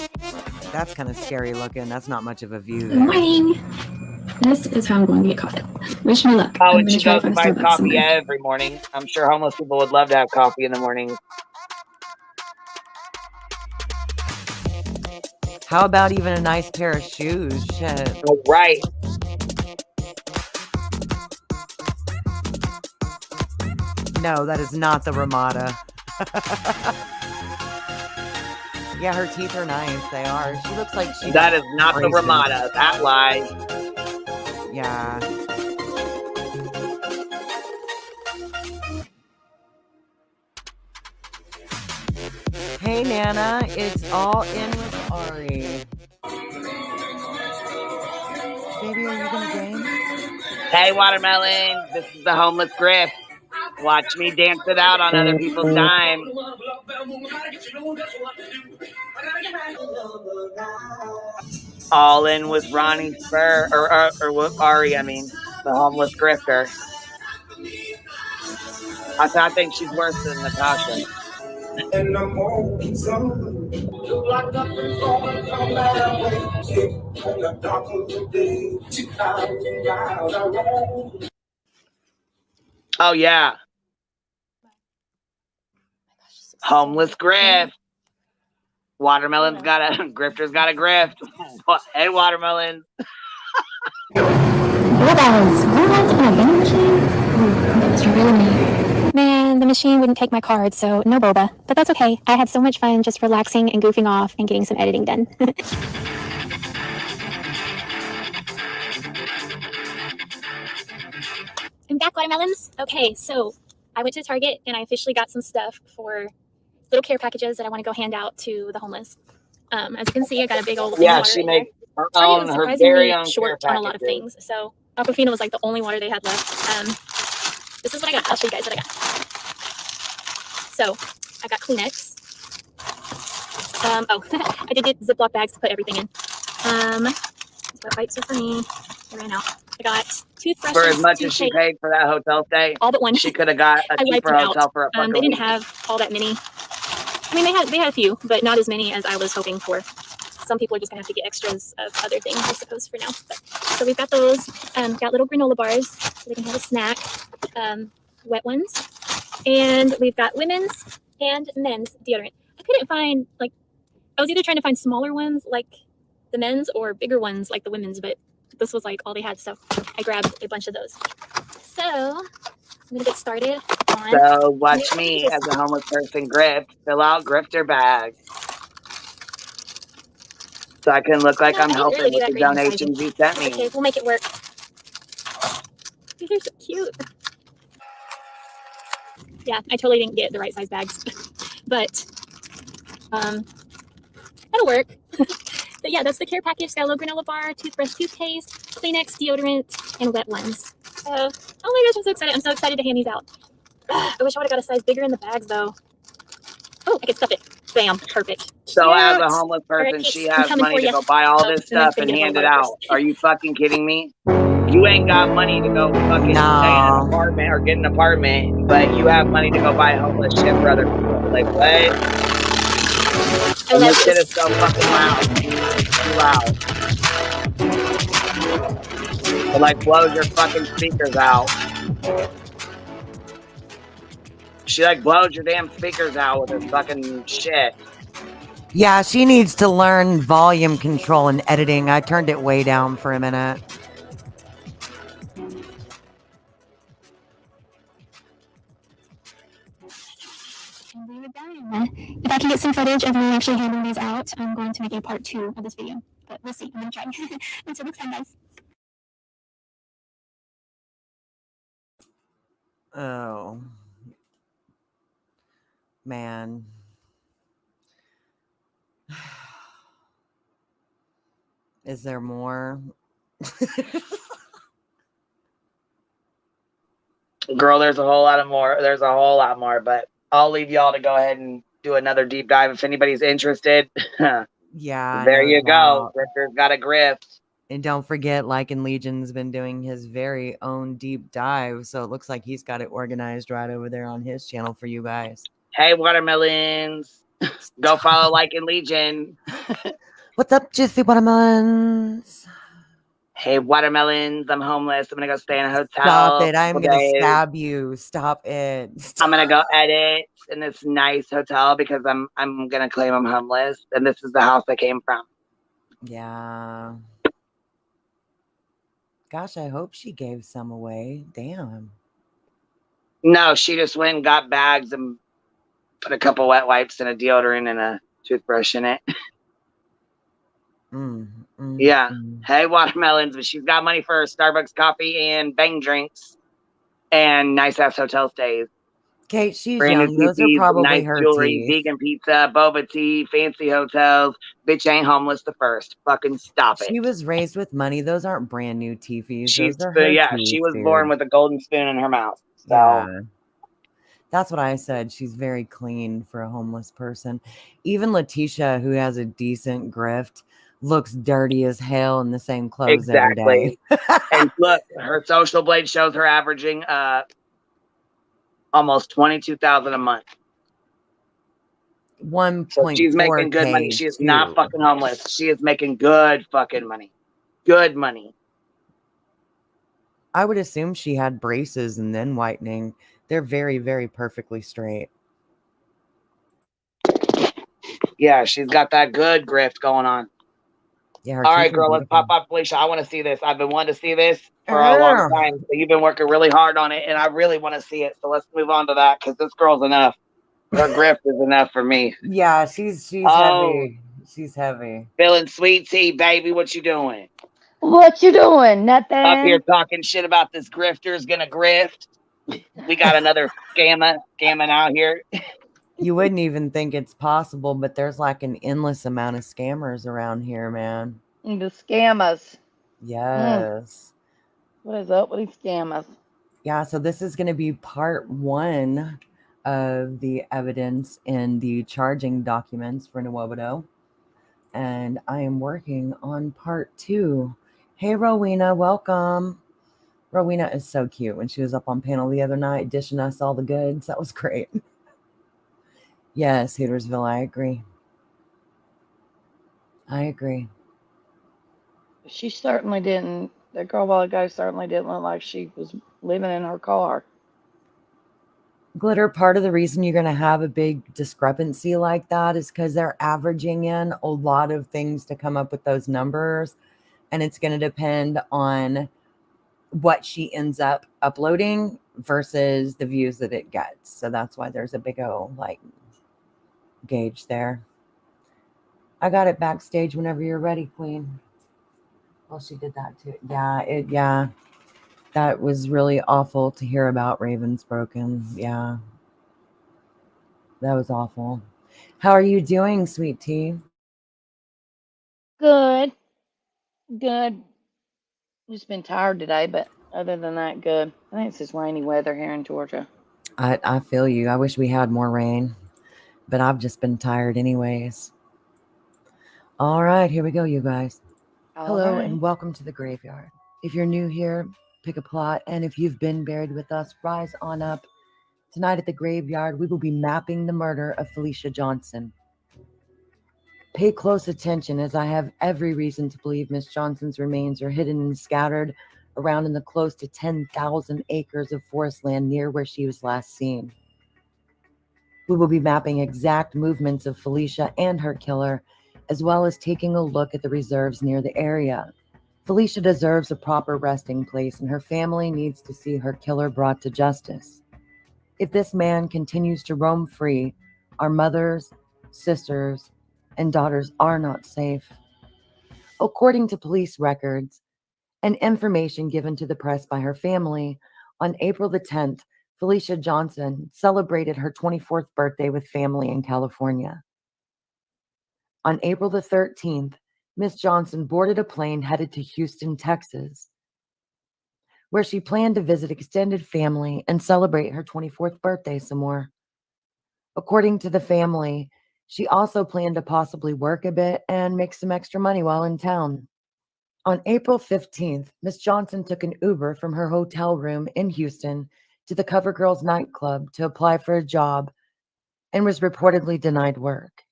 That's kind of scary looking. That's not much of a view. Good morning. This is how I'm going to get coffee. Wish me luck. Oh, and she goes and buys coffee every morning. I'm sure homeless people would love to have coffee in the morning. How about even a nice pair of shoes? Shit. Oh, right. No, that is not the Ramada. Yeah, her teeth are nice. They are. She looks like she. That is not the Ramada. That lie. Yeah. Hey, Nana. It's all in with Ari. Baby, are you gonna game? Hey, watermelon. This is the homeless grift. Watch me dance it out on other people's dime. All in with Ronnie Spur, or with Ari, I mean, the homeless grifter. I think she's worse than Natasha. Oh, yeah. Homeless grift. Watermelon's got a grifter's got a grift. Hey, watermelon. Man, the machine wouldn't take my card, so no boba. But that's okay. I had so much fun just relaxing and goofing off and getting some editing done. I'm back, watermelons. Okay, so I went to Target and I officially got some stuff for little care packages that I want to go hand out to the homeless. As you can see, I got a big old water she in makes there. her own, her very own short on a lot of things. So Aquafina was like the only water they had left. This is what I got. I'll show you guys what I got. So I got Kleenex. I did get Ziploc bags to put everything in. Wet wipes are for me. I ran out. I got toothbrushes. For as much as she paid for that hotel stay, all but one. She could have got a cheaper hotel for a fucking They didn't week. have all that many. I mean, they had a few, but not as many as I was hoping for. Some people are just gonna have to get extras of other things, I suppose, for now. But, so we've got those. Got little granola bars so they can have a snack. Wet ones, and we've got women's and men's deodorant. I couldn't find, like, I was either trying to find smaller ones like the men's or bigger ones like the women's, but this was like all they had, so I grabbed a bunch of those. So I'm gonna get started on. So watch me as a homeless person grift, fill out grifter bags. So I can look like I'm helping with the donations you sent me. Okay, we'll make it work. These are so cute. Yeah, I totally didn't get the right size bags, but that'll work. But yeah, that's the care package. Got a little granola bar, toothbrush, toothpaste, Kleenex, deodorant, and wet ones. So, oh my gosh, I'm so excited. I'm so excited to hand these out. I wish I would have got a size bigger in the bags, though. Oh, I can stuff it. Bam, perfect. So as a Cute. homeless All right, person, peeps, she I'm has coming money for to you. go buy all Oh, this the next stuff and video is hand one it of my out. Are you fucking kidding me? You ain't got money to go fucking stay in an No. apartment or get an apartment, but you have money to go buy homeless shit for other people. Like what? I And love this shit is this. so fucking loud. Too loud. It like blows your fucking speakers out. She like blows your damn speakers out with her fucking shit. Yeah, she needs to learn volume control and editing. I turned it way down for a minute. And we were done. If I can get some footage of me actually handing these out, I'm going to make a part 2 of this video. But we'll see. I'm going to try. Until next time, guys. Oh. Man. Is there more? Girl, there's a whole lot more. There's a whole lot more, but I'll leave y'all to go ahead and do another deep dive if anybody's interested. Yeah, There no you go. doubt. Grifter's got a grift. And don't forget, like in Legion's been doing his very own deep dive, so it looks like he's got it organized right over there on his channel for you guys. Hey, watermelons. Go follow Like in Legion. What's up, Juicy Watermelons? Hey, watermelons. I'm homeless. I'm gonna go stay in a hotel. Stop it. I'm going to days. stab you. Stop it. Stop. I'm gonna go edit in this nice hotel because I'm gonna claim I'm homeless, and this is the house I came from. Yeah. Gosh, I hope she gave some away. Damn. No, she just went and got bags and put a couple wet wipes and a deodorant and a toothbrush in it. Yeah. Hey, watermelons, but she's got money for Starbucks coffee and bang drinks and nice ass hotel stays. Kate, she's Brand young. new Those are TVs, probably nice her jewelry, teeth. vegan pizza, boba tea, fancy hotels. Bitch ain't homeless the first. Fucking stop it. She was raised with money. Those aren't brand new teefies. She's Those are her yeah, teeth, she was dude. born with a golden spoon in her mouth. So yeah. That's what I said. She's very clean for a homeless person. Even Letitia, who has a decent grift, looks dirty as hell in the same clothes every day. And look, her social blade shows her averaging almost 22,000 a month. 1.4. So she's making good money. She is not fucking homeless. She is making good fucking money. Good money. I would assume she had braces and then whitening. They're very, very perfectly straight. Yeah, she's got that good grift going on. Yeah. All right, girl, let's pop up, Felicia. I want to see this. I've been wanting to see this for a long time. So you've been working really hard on it, and I really want to see it. So let's move on to that because this girl's enough. Her grift is enough for me. Yeah, she's heavy. She's heavy. Feeling sweet tea, baby. What you doing? What you doing? Nothing. Up here talking shit about this grifter's gonna grift. We got another scamming out here. You wouldn't even think it's possible, but there's like an endless amount of scammers around here, man. The scammers. Yes. What is up with these scammers? Yeah, so this is going to be part 1 of the evidence in the charging documents for Nwobodo. And I am working on part 2. Hey, Rowena, welcome. Rowena is so cute. When she was up on panel the other night, dishing us all the goods, that was great. Yes, Hootersville, I agree. I agree. She certainly didn't. That girl a while ago certainly didn't look like she was living in her car. Glitter, part of the reason you're going to have a big discrepancy like that is because they're averaging in a lot of things to come up with those numbers. And it's going to depend on what she ends up uploading versus the views that it gets. So that's why there's a big old gauge there. I got it backstage whenever you're ready, Queen. Well, she did that too. Yeah. That was really awful to hear about Ravensbroken. Yeah. That was awful. How are you doing, sweet tea? Good. Just been tired today, but other than that, good. I think it's just rainy weather here in Georgia. I feel you. I wish we had more rain. but I've just been tired anyways. All right, here we go, you guys. Hello and welcome to the graveyard. If you're new here, pick a plot, and if you've been buried with us, rise on up. Tonight at the graveyard, we will be mapping the murder of Felicia Johnson. Pay close attention, as I have every reason to believe Miss Johnson's remains are hidden and scattered around in the close to 10,000 acres of forest land near where she was last seen. We will be mapping exact movements of Felicia and her killer, as well as taking a look at the reserves near the area. Felicia deserves a proper resting place, and her family needs to see her killer brought to justice. If this man continues to roam free, our mothers, sisters, and daughters are not safe. According to police records and information given to the press by her family, on April the 10th, Felicia Johnson celebrated her 24th birthday with family in California. On April the 13th, Miss Johnson boarded a plane headed to Houston, Texas, where she planned to visit extended family and celebrate her 24th birthday some more. According to the family, she also planned to possibly work a bit and make some extra money while in town. On April 15th, Miss Johnson took an Uber from her hotel room in Houston to the CoverGirls nightclub to apply for a job and was reportedly denied work.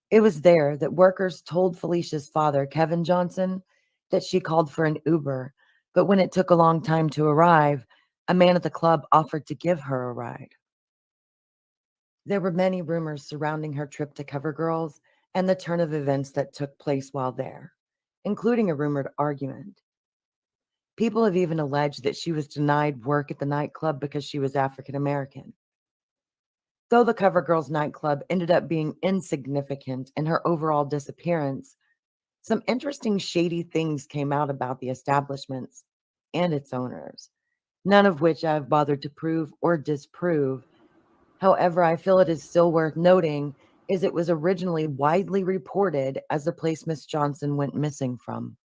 It was there that workers told Felicia's father, Kevin Johnson, that she called for an Uber, but when it took a long time to arrive, a man at the club offered to give her a ride. There were many rumors surrounding her trip to CoverGirls and the turn of events that took place while there, including a rumored argument. People have even alleged that she was denied work at the nightclub because she was African American. Though the CoverGirls nightclub ended up being insignificant in her overall disappearance, some interesting shady things came out about the establishments and its owners, none of which I've bothered to prove or disprove. However, I feel it is still worth noting is it was originally widely reported as the place Miss Johnson went missing from.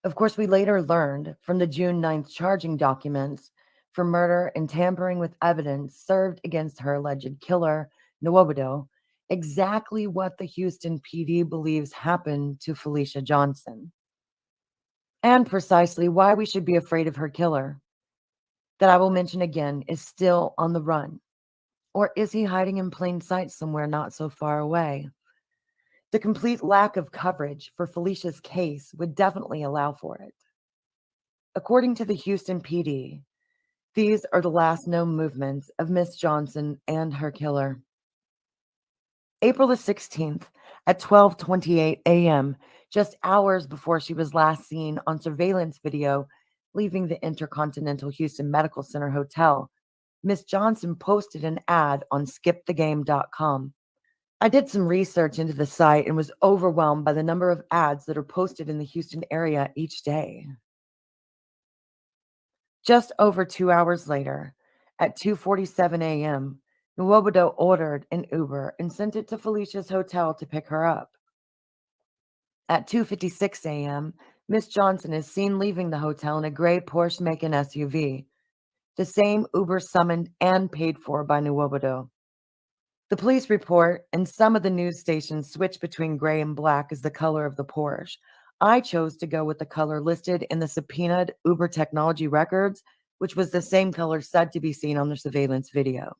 Of course, we later learned from the June 9th charging documents for murder and tampering with evidence served against her alleged killer, Nwobodo, exactly what the Houston PD believes happened to Felicia Johnson, and precisely why we should be afraid of her killer, that I will mention again is still on the run. Or is he hiding in plain sight somewhere not so far away? The complete lack of coverage for Felicia's case would definitely allow for it. According to the Houston PD, these are the last known movements of Miss Johnson and her killer. April the 16th at 12:28 a.m., just hours before she was last seen on surveillance video leaving the Intercontinental Houston Medical Center Hotel, Miss Johnson posted an ad on skipthegame.com. I did some research into the site and was overwhelmed by the number of ads that are posted in the Houston area each day. Just over 2 hours later, at 2:47 a.m., Nwobodo ordered an Uber and sent it to Felicia's hotel to pick her up. At 2:56 a.m., Miss Johnson is seen leaving the hotel in a gray Porsche Macan SUV, the same Uber summoned and paid for by Nwobodo. The police report and some of the news stations switch between gray and black as the color of the Porsche. I chose to go with the color listed in the subpoenaed Uber technology records, which was the same color said to be seen on the surveillance video.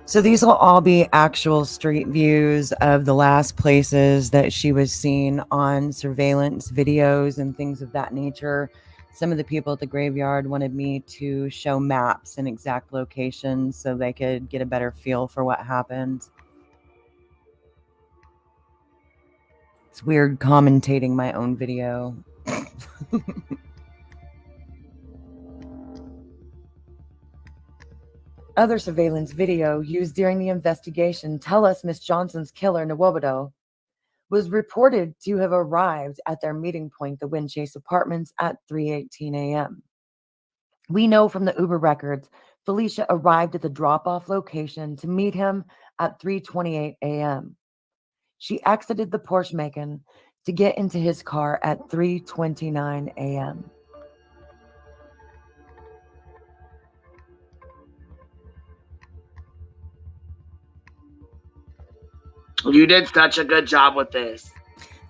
So these will all be actual street views of the last places that she was seen on surveillance videos and things of that nature. Some of the people at the graveyard wanted me to show maps and exact locations so they could get a better feel for what happened. It's weird commentating my own video. Other surveillance video used during the investigation tell us Miss Johnson's killer, Nwobodo, was reported to have arrived at their meeting point, the Wind Chase Apartments, at 3:18 a.m. We know from the Uber records, Felicia arrived at the drop-off location to meet him at 3:28 a.m. She exited the Porsche Macan to get into his car at 3:29 a.m. You did such a good job with this.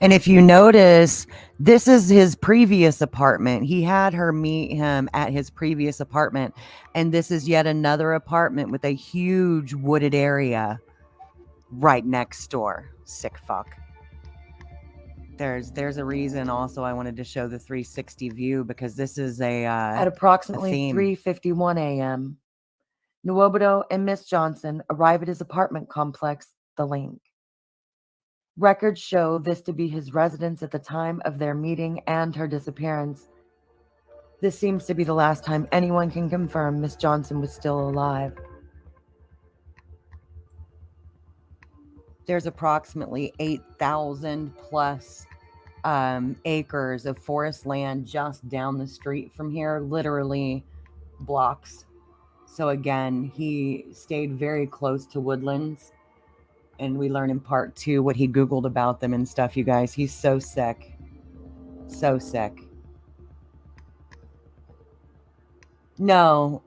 And if you notice, this is his previous apartment. He had her meet him at his previous apartment. And this is yet another apartment with a huge wooded area right next door. Sick fuck. There's a reason also I wanted to show the 360 view, because this is at approximately 3:51 a.m. Nwobodo and Miss Johnson arrive at his apartment complex, The Link. Records show this to be his residence at the time of their meeting and her disappearance. This seems to be the last time anyone can confirm Miss Johnson was still alive. There's approximately 8,000 plus acres of forest land just down the street from here, literally blocks. So again, he stayed very close to woodlands. And we learn in part 2 what he Googled about them and stuff, you guys. He's so sick. So sick. No.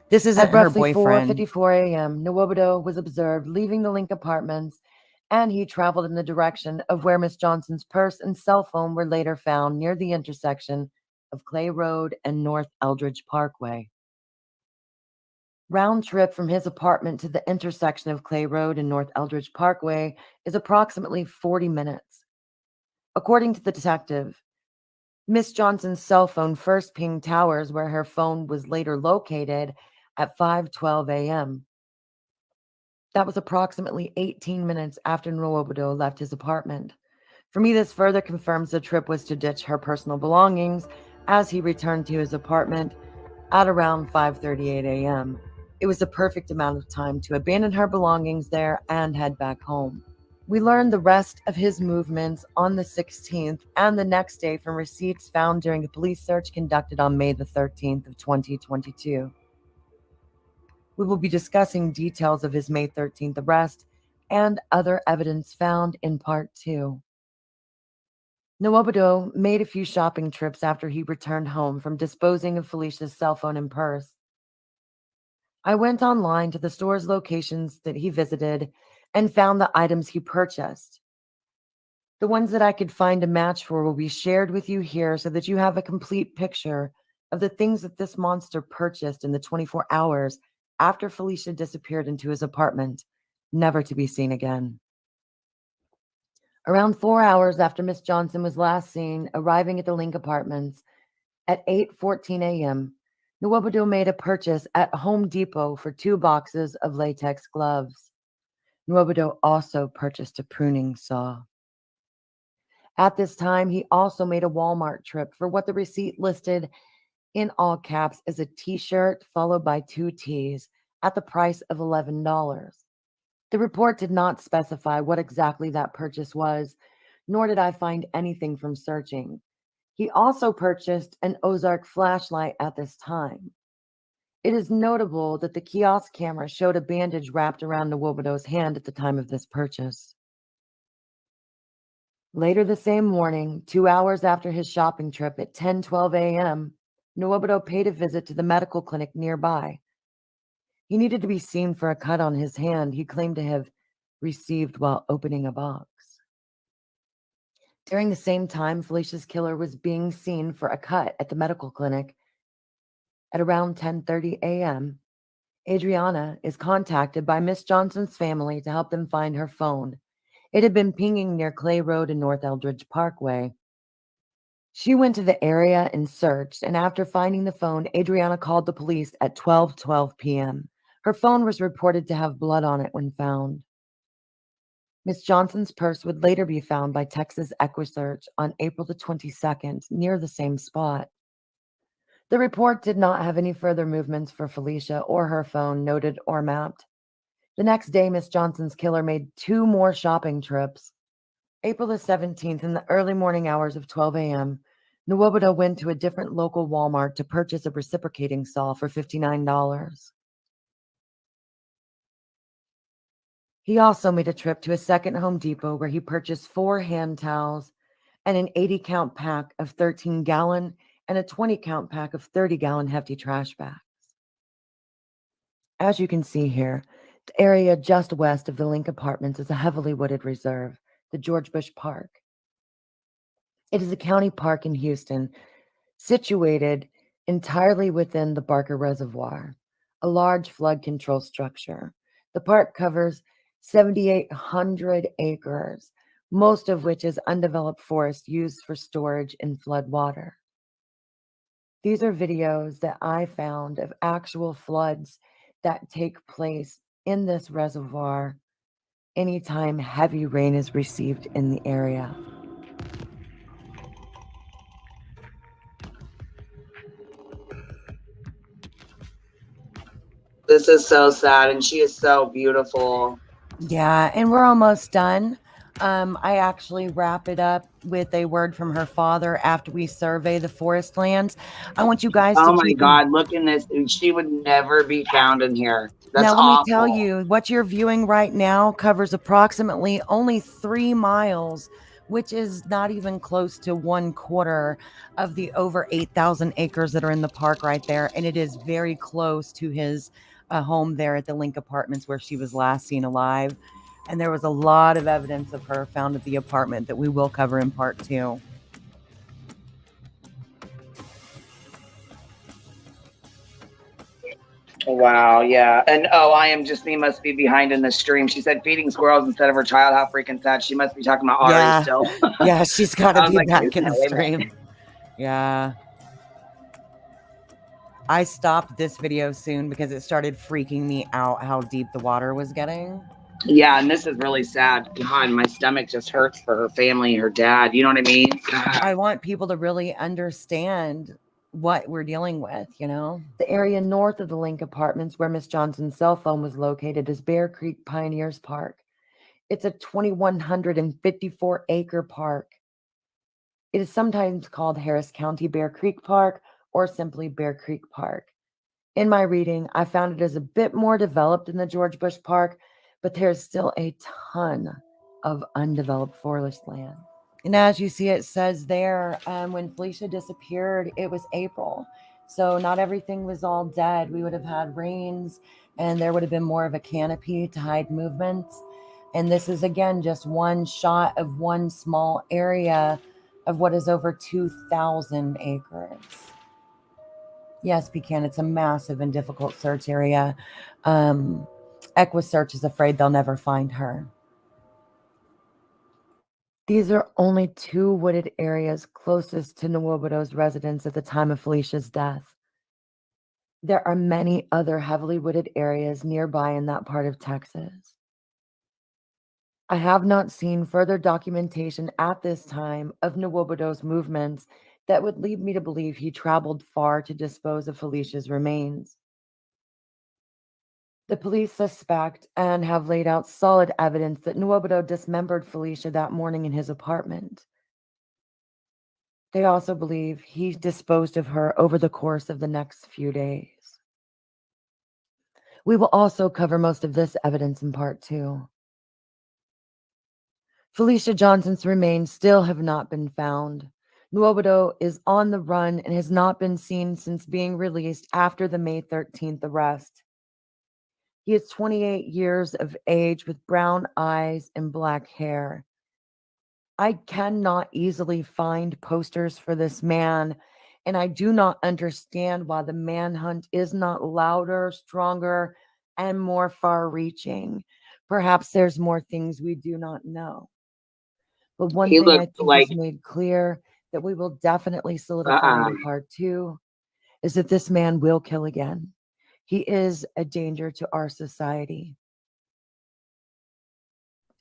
This is at her boyfriend. 4:54 a.m. Nwobodo was observed leaving the Link apartments, and he traveled in the direction of where Miss Johnson's purse and cell phone were later found near the intersection of Clay Road and North Eldridge Parkway. Round trip from his apartment to the intersection of Clay Road and North Eldridge Parkway is approximately 40 minutes. According to the detective, Miss Johnson's cell phone first pinged towers where her phone was later located at 5:12 a.m. That was approximately 18 minutes after Nwobodo left his apartment. For me, this further confirms the trip was to ditch her personal belongings as he returned to his apartment at around 5:38 a.m. It was the perfect amount of time to abandon her belongings there and head back home. We learned the rest of his movements on the 16th and the next day from receipts found during a police search conducted on May the 13th of 2022. We will be discussing details of his May 13th arrest and other evidence found in part 2. Nwobodo made a few shopping trips after he returned home from disposing of Felicia's cell phone and purse. I went online to the store's locations that he visited and found the items he purchased. The ones that I could find a match for will be shared with you here so that you have a complete picture of the things that this monster purchased in the 24 hours after Felicia disappeared into his apartment, never to be seen again. Around 4 hours after Miss Johnson was last seen arriving at the Link apartments at 8:14 a.m., Nwobodo made a purchase at Home Depot for 2 boxes of latex gloves. Nwobodo also purchased a pruning saw. At this time, he also made a Walmart trip for what the receipt listed in all caps as a t-shirt followed by 2 tees at the price of $11. The report did not specify what exactly that purchase was, nor did I find anything from searching. He also purchased an Ozark flashlight at this time. It is notable that the kiosk camera showed a bandage wrapped around Nwobodo's hand at the time of this purchase. Later the same morning, 2 hours after his shopping trip at 10:12 a.m., Nwobodo paid a visit to the medical clinic nearby. He needed to be seen for a cut on his hand he claimed to have received while opening a box. During the same time, Felicia's killer was being seen for a cut at the medical clinic. At around 10:30 a.m., Adriana is contacted by Miss Johnson's family to help them find her phone. It had been pinging near Clay Road and North Eldridge Parkway. She went to the area and searched, and after finding the phone, Adriana called the police at 12:12 p.m. Her phone was reported to have blood on it when found. Miss Johnson's purse would later be found by Texas EquiSearch on April the 22nd, near the same spot. The report did not have any further movements for Felicia or her phone noted or mapped. The next day, Miss Johnson's killer made 2 more shopping trips. April the 17th, in the early morning hours of 12 a.m., Nwobodo went to a different local Walmart to purchase a reciprocating saw for $59. He also made a trip to a second Home Depot where he purchased 4 hand towels and an 80-count pack of 13-gallon and a 20-count pack of 30-gallon hefty trash bags. As you can see here, The area just west of the Link Apartments is a heavily wooded reserve, the George Bush Park. It is a county park in Houston, situated entirely within the Barker Reservoir, a large flood control structure. The park covers 7,800 acres, most of which is undeveloped forest used for storage and flood water. These are videos that I found of actual floods that take place in this reservoir anytime heavy rain is received in the area. This is so sad, and she is so beautiful. Yeah, and we're almost done. I actually wrap it up with a word from her father after we survey the forest lands. I want you guys to Oh my keep God, look in this. She would never be found in here. That's now, let awful. me tell you, what you're viewing right now covers approximately only 3 miles, which is not even close to 1/4 of the over 8,000 acres that are in the park right there. And it is very close to his home there at the Link Apartments where she was last seen alive. And there was a lot of evidence of her found at the apartment that we will cover in part 2. Wow, yeah. And he must be behind in the stream. She said feeding squirrels instead of her child. How freaking sad. She must be talking about Ari still. Yeah, she's got to be like, back in the stream. Yeah. I stopped this video soon because it started freaking me out how deep the water was getting. Yeah, and this is really sad. God, my stomach just hurts for her family, her dad. You know what I mean? I want people to really understand what we're dealing with, you know? The area north of the Link Apartments where Miss Johnson's cell phone was located is Bear Creek Pioneers Park. It's a 2,154-acre park. It is sometimes called Harris County Bear Creek Park or simply Bear Creek Park. In my reading, I found it as a bit more developed than the George Bush Park, but there's still a ton of undeveloped forest land. And as you see, it says there, when Felicia disappeared, it was April. So not everything was all dead. We would have had rains and there would have been more of a canopy to hide movements. And this is, again, just one shot of one small area of what is over 2,000 acres. Yes, Pecan, it's a massive and difficult search area. EquiSearch is afraid they'll never find her. These are only 2 wooded areas closest to Nwobodo's residence at the time of Felicia's death. There are many other heavily wooded areas nearby in that part of Texas. I have not seen further documentation at this time of Nwobodo's movements that would lead me to believe he traveled far to dispose of Felicia's remains. The police suspect and have laid out solid evidence that Nwobodo dismembered Felicia that morning in his apartment. They also believe he disposed of her over the course of the next few days. We will also cover most of this evidence in part 2. Felicia Johnson's remains still have not been found. Nwobodo is on the run and has not been seen since being released after the May 13th arrest. He is 28 years of age with brown eyes and black hair. I cannot easily find posters for this man, and I do not understand why the manhunt is not louder, stronger, and more far-reaching. Perhaps there's more things we do not know. But one thing I think is made clear that we will definitely solidify in part 2 is that this man will kill again. He is a danger to our society.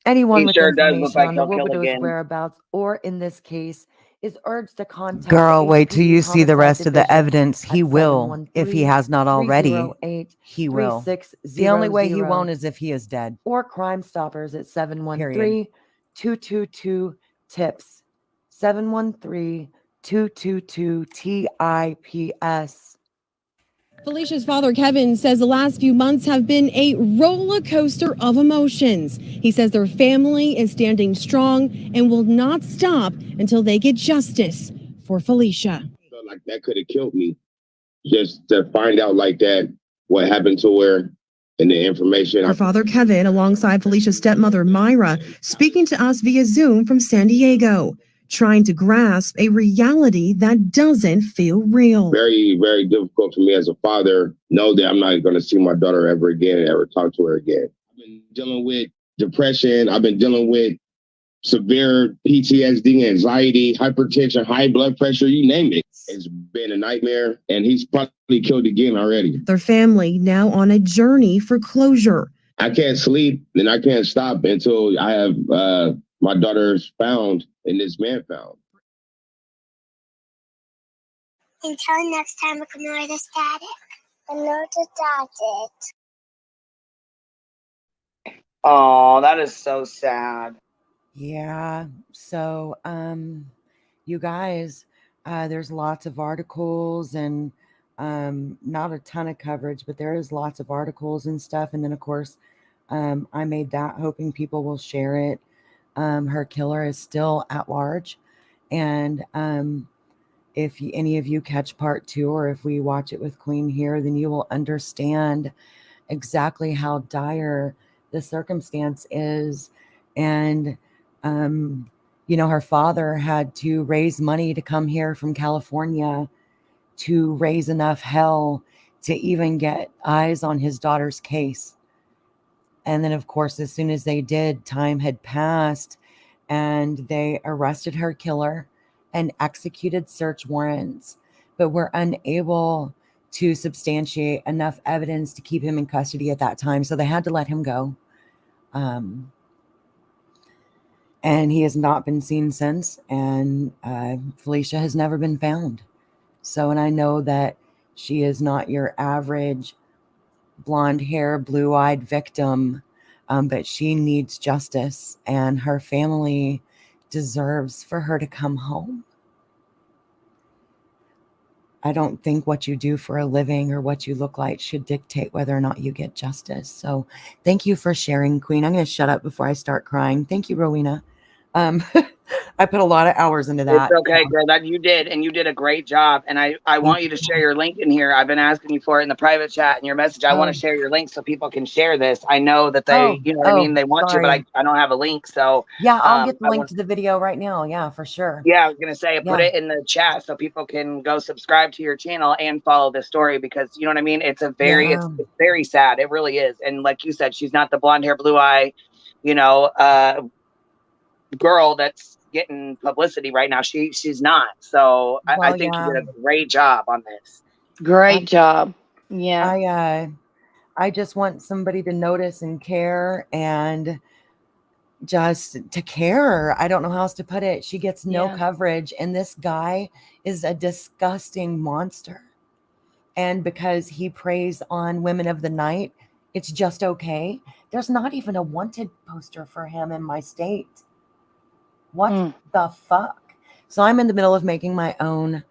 Anyone with information on Nwobodo's whereabouts, or in this case, is urged to contact. Girl, wait till you see the rest of the evidence. He will, if he has not already. He will. The only way he won't is if he is dead. Or Crime Stoppers at 713-222-TIPS. 713-222-TIPS. Felicia's father, Kevin, says the last few months have been a roller coaster of emotions. He says their family is standing strong and will not stop until they get justice for Felicia. Felt like that could have killed me. Just to find out like that, what happened to her, and the information. Her father, Kevin, alongside Felicia's stepmother, Myra, speaking to us via Zoom from San Diego, trying to grasp a reality that doesn't feel real. Very, very difficult for me as a father, know that I'm not going to see my daughter ever again and ever talk to her again. I've been dealing with depression. I've been dealing with severe PTSD, anxiety, hypertension, high blood pressure, you name it. It's been a nightmare, and he's probably killed again already. Their family now on a journey for closure. I can't sleep, and I can't stop until I have my daughter's found and this man found. Until next time, ignore the static. Ignore the static. Oh, that is so sad. Yeah. So, you guys, there's lots of articles and not a ton of coverage, but there is lots of articles and stuff. And then, of course, I made that hoping people will share it. Her killer is still at large. And if any of you catch part 2, or if we watch it with Queen here, then you will understand exactly how dire the circumstance is. And her father had to raise money to come here from California to raise enough hell to even get eyes on his daughter's case. And then, of course, as soon as they did, time had passed and they arrested her killer and executed search warrants, but were unable to substantiate enough evidence to keep him in custody at that time. So they had to let him go. And he has not been seen since. And Felicia has never been found. So, and I know that she is not your average blonde hair, blue-eyed victim, but she needs justice, and her family deserves for her to come home. I don't think what you do for a living or what you look like should dictate whether or not you get justice. So thank you for sharing, Queen. I'm going to shut up before I start crying. Thank you, Rowena. I put a lot of hours into that. It's okay, girl. That you did, and you did a great job. And I want you to share your link in here. I've been asking you for it in the private chat and your message. I want to share your link so people can share this. I know that they, you know what I mean? They want to, but I don't have a link. So yeah, I'll get the link to the video right now. Yeah, for sure. Yeah, I was gonna say, put it in the chat so people can go subscribe to your channel and follow this story, because you know what I mean. It's a very, it's very sad. It really is. And like you said, she's not the blonde hair, blue eye, girl that's getting publicity right now. She's not. So I think you did a great job on this. Great job. Yeah. I just want somebody to notice and care, and just to care. I don't know how else to put it. She gets no coverage, and this guy is a disgusting monster. And because he preys on women of the night, it's just okay. There's not even a wanted poster for him in my state. What the fuck? So I'm in the middle of making my own.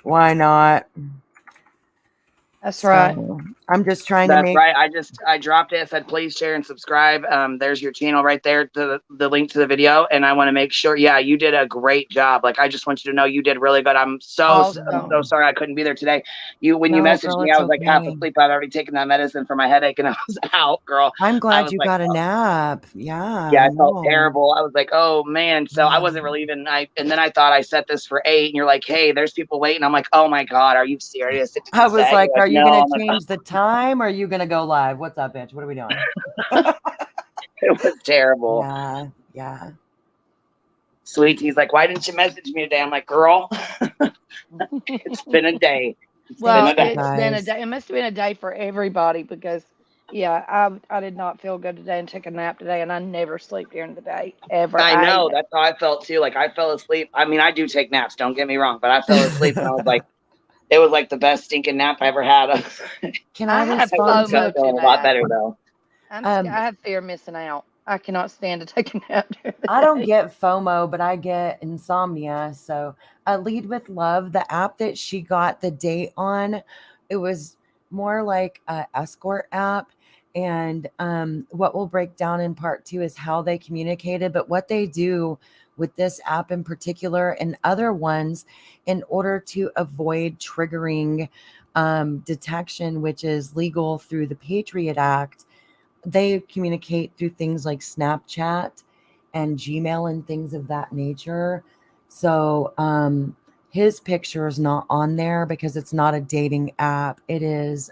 Why not? That's right. I'm just trying to make. Right. I dropped it. I said, please share and subscribe. There's your channel right there, to the link to the video. And I want to make sure, you did a great job. Like, I just want you to know you did really good. I'm so sorry I couldn't be there today. When you messaged me, I was like half asleep. I'd already taken that medicine for my headache and I was out, girl. I'm glad you got a nap. Yeah. Yeah, I felt terrible. I was like, oh man. So I wasn't really even, and then I thought I set this for 8 and you're like, hey, there's people waiting. I'm like, oh my God, are you serious? I was like, are you going to change the time, or are you going to go live? What's up, bitch? What are we doing? It was terrible. Yeah. Sweetie's like, why didn't you message me today? I'm like, girl, it's been a day. It's been a day. It must have been a day for everybody, because I did not feel good today and took a nap today, and I never sleep during the day ever. I know, that's how I felt too. Like, I fell asleep. I mean, I do take naps, don't get me wrong, but I fell asleep and I was like, it was like the best stinking nap I ever had. Can I respond? A lot better though. I have fear of missing out. I cannot stand to take a nap. I don't get FOMO, but I get insomnia. So Lead with Love, the app that she got the date on, it was more like an escort app. And what we'll break down in part 2 is how they communicated, but what they do with this app in particular and other ones in order to avoid triggering detection, which is legal through the Patriot Act. They communicate through things like Snapchat and Gmail and things of that nature. So his picture is not on there because it's not a dating app. It is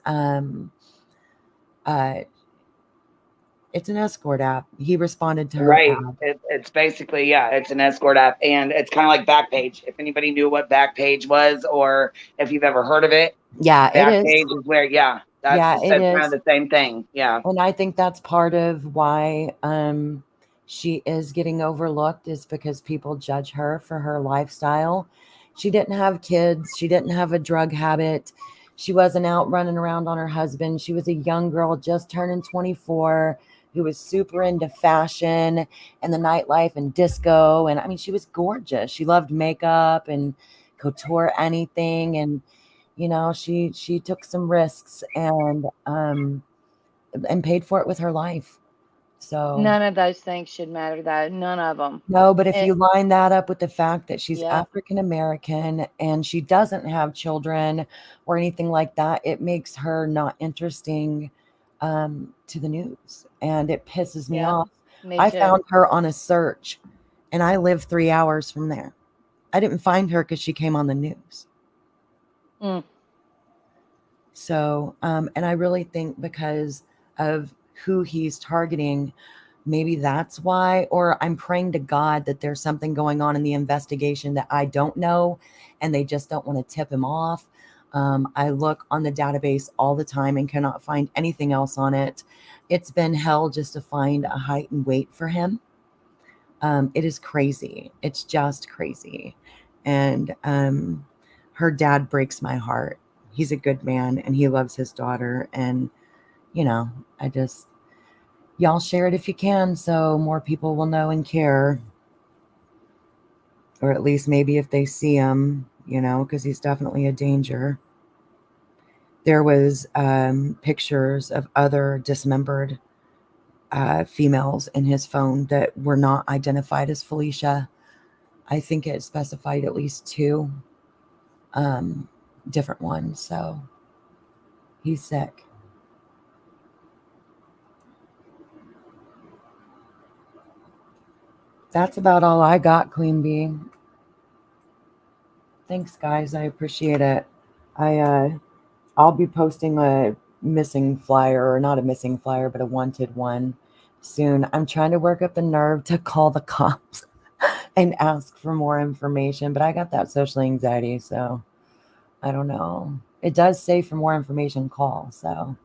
it's an escort app. He responded to her Right. ad. It's basically, yeah, it's an escort app, and it's kind of like Backpage. If anybody knew what Backpage was, or if you've ever heard of it, Yeah, it is. Backpage is where, yeah, that's Yeah, it kind of is. the same thing. Yeah. And I think that's part of why she is getting overlooked, is because people judge her for her lifestyle. She didn't have kids. She didn't have a drug habit. She wasn't out running around on her husband. She was a young girl just turning 24 who was super into fashion and the nightlife and disco. And I mean, she was gorgeous. She loved makeup and couture anything. And, you know, she took some risks and paid for it with her life. So None of those things should matter, though. None of them. no, but if you line that up with the fact that she's Yep. African American and she doesn't have children or anything like that, it makes her not interesting to the news, and it pisses me Yep. off. Me I too. found her on a search, and I live 3 hours from there. I didn't find her because she came on the news. Mm. So, and I really think because of who he's targeting, maybe that's why, or I'm praying to God that there's something going on in the investigation that I don't know, and they just don't want to tip him off. I look on the database all the time and cannot find anything else on it. It's been hell just to find a height and weight for him. It is crazy. It's just crazy. And her dad breaks my heart. He's a good man and he loves his daughter. And, you know, y'all share it if you can so more people will know and care. Or at least maybe if they see him, you know, because he's definitely a danger. There was pictures of other dismembered females in his phone that were not identified as Felicia. I think it specified at least 2 different ones. So he's sick. That's about all I got, Queen Bee. Thanks, guys. I appreciate it. I'll be posting a missing flyer, or not a missing flyer, but a wanted one soon. I'm trying to work up the nerve to call the cops and ask for more information, but I got that social anxiety, so I don't know. It does say for more information, call, so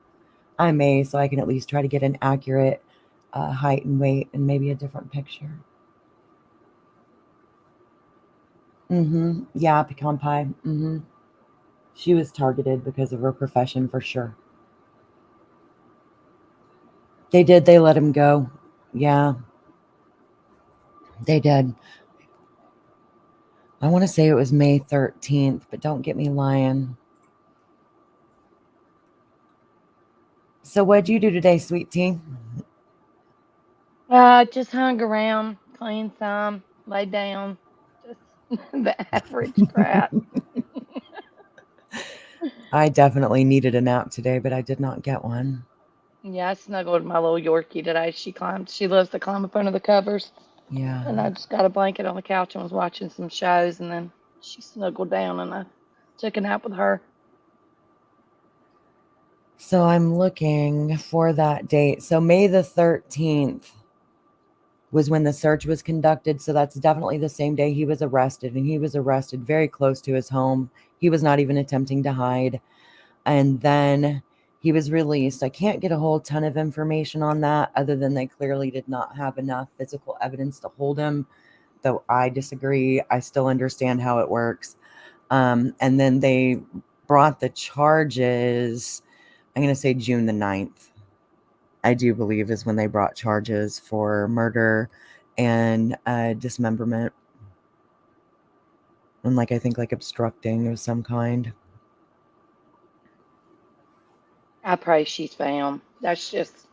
I may, so I can at least try to get an accurate height and weight and maybe a different picture. Yeah, pecan pie. She was targeted because of her profession for sure. They did. They let him go. Yeah, they did. I want to say it was May 13th, but don't get me lying. So what'd you do today, sweet tea? Just hung around, cleaned some, laid down. Just the average crap. I definitely needed a nap today, but I did not get one. Yeah, I snuggled my little Yorkie today. She loves to climb up under the covers. Yeah. And I just got a blanket on the couch and was watching some shows, and then she snuggled down and I took a nap with her. So I'm looking for that date. So May the 13th was when the search was conducted. So that's definitely the same day he was arrested, and he was arrested very close to his home. He was not even attempting to hide. And then he was released. I can't get a whole ton of information on that other than they clearly did not have enough physical evidence to hold him, though I disagree. I still understand how it works. And then they brought the charges, I'm going to say June the 9th. I do believe is when they brought charges for murder and dismemberment. And I think obstructing of some kind. I pray she's found. That's just,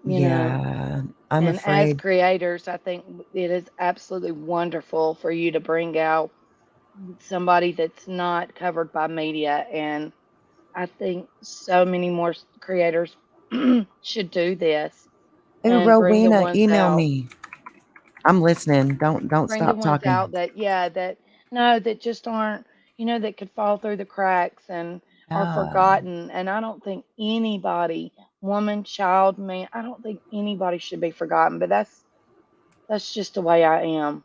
you know. I'm and afraid. as creators, I think it is absolutely wonderful for you to bring out somebody that's not covered by media. And I think so many more creators should do this Ooh, and bring the Rowena, ones email out. me. I'm listening. Don't Bring the stop ones talking. out that, yeah, that no, that just aren't, that could fall through the cracks and are Yeah, forgotten. And I don't think anybody, woman, child, man, I don't think anybody should be forgotten. But that's just the way I am.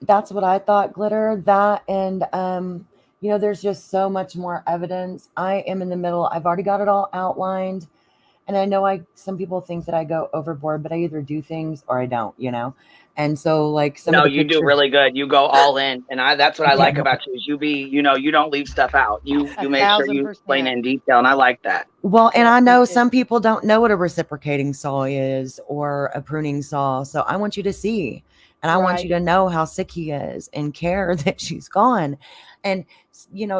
that's what I thought, Glitter. That and there's just so much more evidence. I am in the middle. I've already got it all outlined. And I know some people think that I go overboard, but I either do things or I don't, And so like some of No, the you do pictures. really good. You go all in, and that's what I Yeah. like about you. Is you don't leave stuff out. You make sure you explain it 1,000%. in detail, and I like that. Well, and Yeah, I me know too. some people don't know what a reciprocating saw is or a pruning saw. So I want you to see, and I want you Right. to know how sick he is and care that she's gone. And,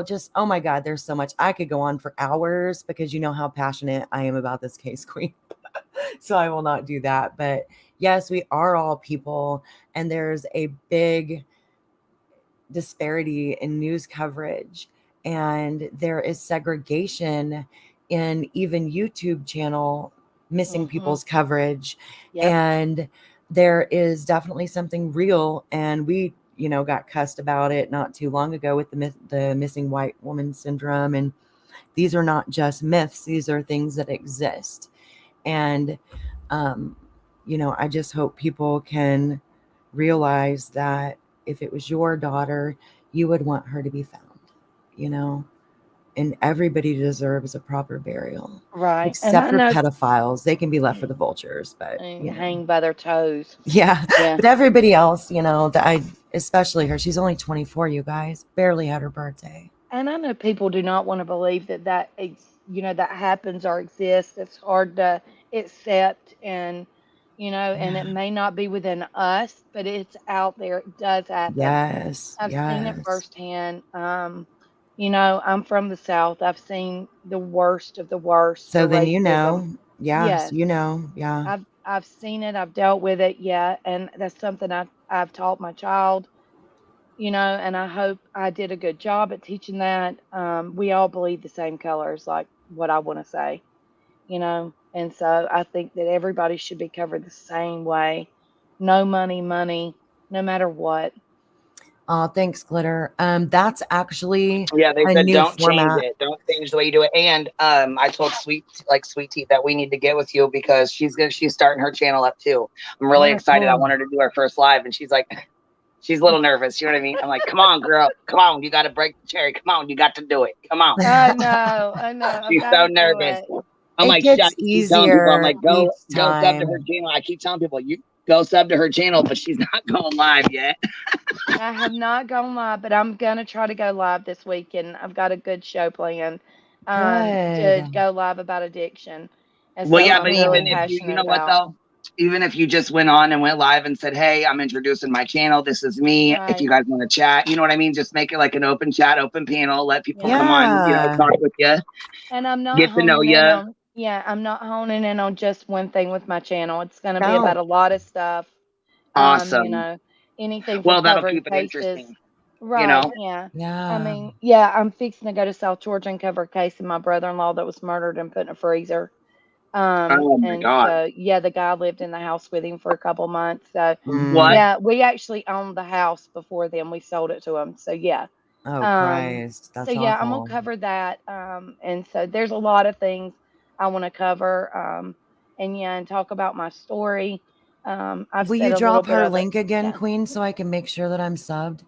just, oh my God, there's so much. I could go on for hours because you know how passionate I am about this case, Queen. So I will not do that. But yes, we are all people, and there's a big disparity in news coverage, and there is segregation in even YouTube channel missing people's coverage. Yep. And there is definitely something real, and we got cussed about it not too long ago with the missing white woman syndrome. And these are not just myths, these are things that exist. And I just hope people can realize that if it was your daughter, you would want her to be found, and everybody deserves a proper burial. Right. And Except I for know pedophiles. They can be left for the vultures, but hang by their toes. yeah. Yeah. But everybody else, especially her, she's only 24, you guys, barely had her birthday. And I know people do not want to believe that happens or exists. It's hard to accept, and and it may not be within us, but it's out there. It does happen. Yes. I've seen it Yes. firsthand. I'm from the South. I've seen the worst of the worst. So The then racism. Yes, Yes, yeah. I've seen it. I've dealt with it. Yeah, and that's something I've taught my child. And I hope I did a good job at teaching that. We all bleed the same colors, like what I want to say, and so I think that everybody should be covered the same way. No money, no matter what. Oh, thanks, Glitter. That's actually Yeah, they a said new don't change format. it. Don't change the way you do it. And I told Sweet Tea that we need to get with you because she's starting her channel up too. I'm really excited. I Cool. want her to do her first live, and she's a little nervous. You know what I mean? I'm like, come on, girl, come on, you got to break the cherry. Come on, you got to do it. Come on. I know. She's so nervous. I'm It like, gets shut. Keep telling people, I'm easier like, each go sub to her time. channel. I keep telling people, you go sub to her channel, but she's not going live yet. I have not gone live, but I'm gonna try to go live this weekend. I've got a good show planned to Good. go live about addiction. And Well, yeah, something but I'm really even if you passionate know what about. though, even if you just went on and went live and said, hey, I'm introducing my channel. This is me. If you Right. guys want to chat, you know what I mean? Just make it like an open chat, open panel. Let people Yeah. come on, Yeah. talk with you, And I'm not get to know honing in you. on I'm not honing in on just one thing with my channel. It's gonna be about No. a lot of stuff. Awesome. Anything from Well, that'll covering keep it cases. interesting. Right, yeah. I Yeah. mean, yeah, I'm fixing to go to South Georgia and cover a case of my brother-in-law that was murdered and put in a freezer. Oh my And God. so yeah, the guy lived in the house with him for a couple months. So What? yeah, we actually owned the house before then. We sold it to him. So yeah. Oh, Um, Christ. so That's yeah, I'm gonna awful. cover that. And so there's a lot of things I want to cover. And talk about my story. I've Will said you a little drop bit her of it. link again, Yeah. Queen, so I can make sure that I'm subbed?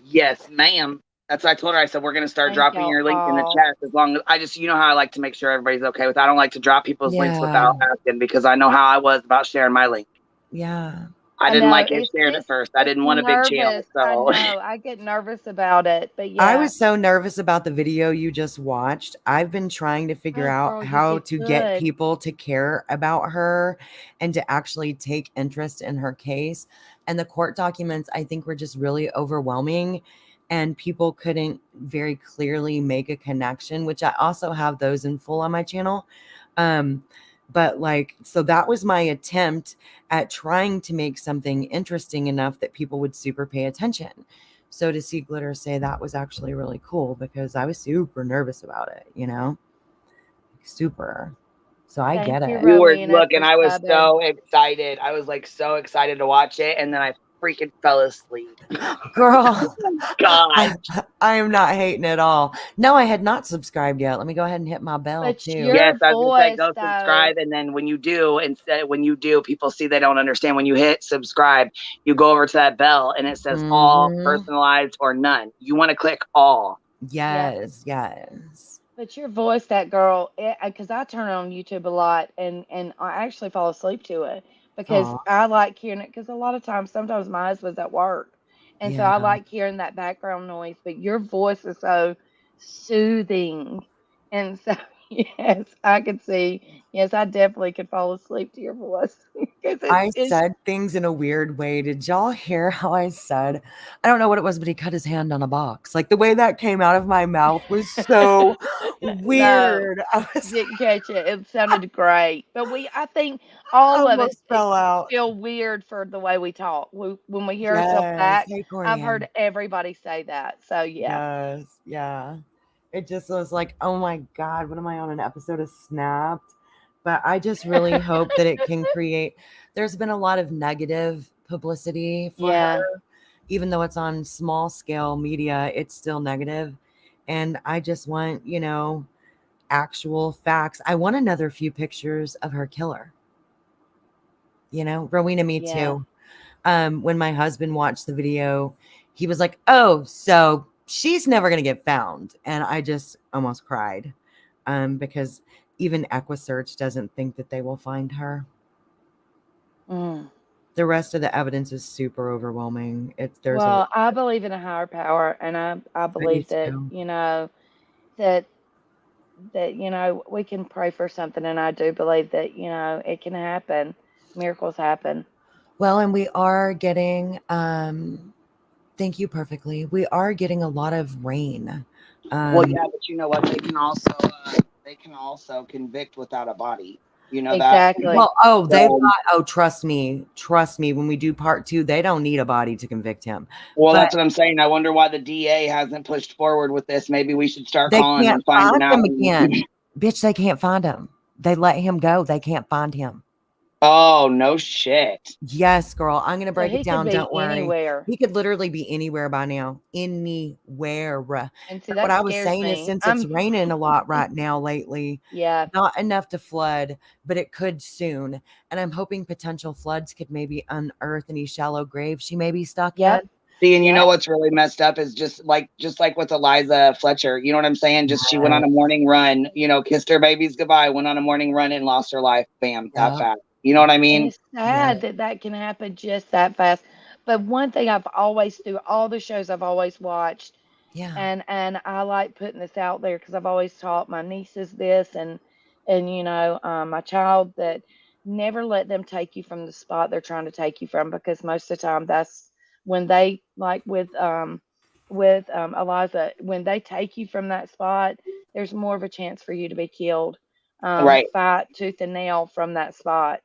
Yes, ma'am. That's what I told her. I said, we're going to start Thank dropping y'all your link in the all. chat as long as I just, how I like to make sure everybody's okay with. I don't like to drop people's links Yeah. without asking because I know how I was about sharing my link. Yeah. I didn't know, like it shared at first. I didn't want a big channel. nervous. So I know. I get nervous about it, but I yeah. was so nervous about the video you just watched. I've been trying to figure Oh, out girl, you how did to get good. people to care about her and to actually take interest in her case. And the court documents, I think, were just really overwhelming, and people couldn't very clearly make a connection, which I also have those in full on my channel. But like, so that was my attempt at trying to make something interesting enough that people would super pay attention. So to see Glitter say that was actually really cool because I was super nervous about it, you know, super. So I Thank get you, it. You were Rowena, looking, for I was subbing. so excited. I was like so excited to watch it, and then I freaking fell asleep. Girl, God. I am not hating at all. No, I had not subscribed yet. Let me go ahead and hit my bell But too. your Yes, I was gonna say voice, go though, subscribe, and then when you do, people see they don't understand. When you hit subscribe, you go over to that bell, and it says all, Mhm. personalized, or none. You want to click all. Yes, yes. but your voice, that girl, because I turn it on YouTube a lot, and I actually fall asleep to it because Aw, I like hearing it. Because a lot of times, sometimes my husband's at work, and so yeah. I like hearing that background noise. But your voice is so soothing, and so yes, I could see. Yes, I definitely could fall asleep to your voice because I it's said things in a weird way. Did y'all hear how I said? I don't know what it was, but he cut his hand on a box. Like the way that came out of my mouth was so no, weird. I was didn't catch it. It sounded great, but I think all of us almost fell out. feel weird for the way we talk. When we hear ourselves Yes. back, Hey, I've heard Corian. everybody say that. So yeah, Yes. Yeah. It just was like, oh my God, what am I on an episode of Snapped? But I just really hope that it can create. There's been a lot of negative publicity for yeah, her, even though it's on small scale media, it's still negative. And I just want, you know, actual facts. I want another few pictures of her killer. You know, Rowena, me yeah. too. When my husband watched the video, he was like, "Oh, so she's never gonna get found," and I just almost cried, because even EquiSearch doesn't think that they will find her. Mm. The rest of the evidence is super overwhelming. There's a lot. Well, I believe in a higher power, and I I do believe that too. that we can pray for something, and I do believe that it can happen. Miracles happen. Well, and we are getting. Thank you perfectly. We are getting a lot of rain. Well, yeah, but you know what? They can also convict without a body. You know that? Exactly. Well, oh, they've So, got, oh, trust me, when we do part 2, they don't need a body to convict him. well, But that's what I'm saying. I wonder why the DA hasn't pushed forward with this. Maybe we should start they calling can't and finding find out. him again. Bitch, they can't find him. They let him go. They can't find him. Oh, no shit. Yes, girl. I'm going to So break he it could down. be Don't worry. anywhere. He could literally be anywhere by now. Anywhere. And see, What that I was scares saying is me. since it's raining a lot right now lately, Yeah. not enough to flood, but it could soon. And I'm hoping potential floods could maybe unearth any shallow grave she may be stuck Yep. in. See, and you know Yep. what's really messed up is just like with Eliza Fletcher. You know what I'm saying? Just she went on a morning run, kissed her babies goodbye, went on a morning run and lost her life. Bam, that Yep. fast. You know what I And mean? it's sad that can happen just that fast. But one thing I've always, through all the shows I've always watched, Yeah. and I like putting this out there because I've always taught my nieces this, and my child, that never let them take you from the spot they're trying to take you from, because most of the time that's when they, like with Eliza, when they take you from that spot, there's more of a chance for you to be killed. Right. Fight tooth and nail from that spot.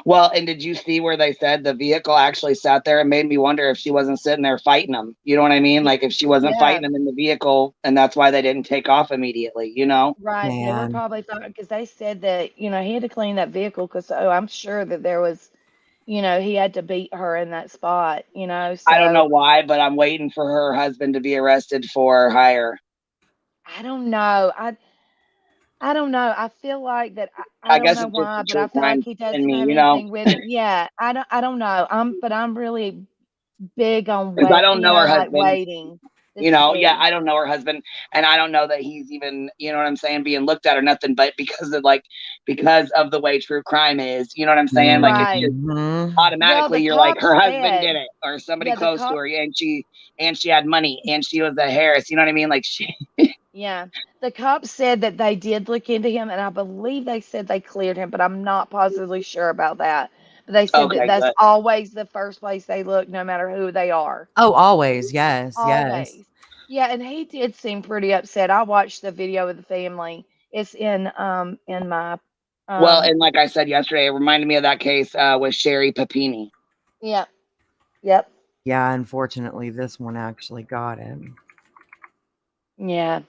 Well, and did you see where they said the vehicle actually sat there? It made me wonder if she wasn't sitting there fighting them. You know what I mean? Like if she wasn't Yeah. fighting them in the vehicle, and that's why they didn't take off immediately. Right. They were Man. probably fine because they said that, he had to clean that vehicle because, I'm sure that there was, he had to beat her in that spot, I don't know so why, but I'm waiting for her husband to be arrested for hire. I don't know. I don't know. I feel like that I I don't guess know it's just why, the but I true feel like crime he in doesn't me, have anything with it. Yeah. I don't know. I'm really big on because I don't know her like husband. waiting to Yeah, see. I don't know her husband, and I don't know that he's even, you know what I'm saying, being looked at or nothing. But because of the way true crime is, you know what I'm saying. Like it's Right. just Mhm. Well, automatically the you're like cop her husband did said, it, or somebody yeah, the close to cop her, and she had money, and she was a Harris. You know what I mean? Like she. Yeah, the cops said that they did look into him, and I believe they said they cleared him, but I'm not positively sure about that. But they said that Okay, that's good. always the first place they look, no matter who they are. Oh, always. Yes. Yes. Always. Yeah, and he did seem pretty upset. I watched the video with the family. It's in my Well, and like I said yesterday, it reminded me of that case with Sherry Papini. Yep. Yep. Yeah, unfortunately, this one actually got him. Yeah.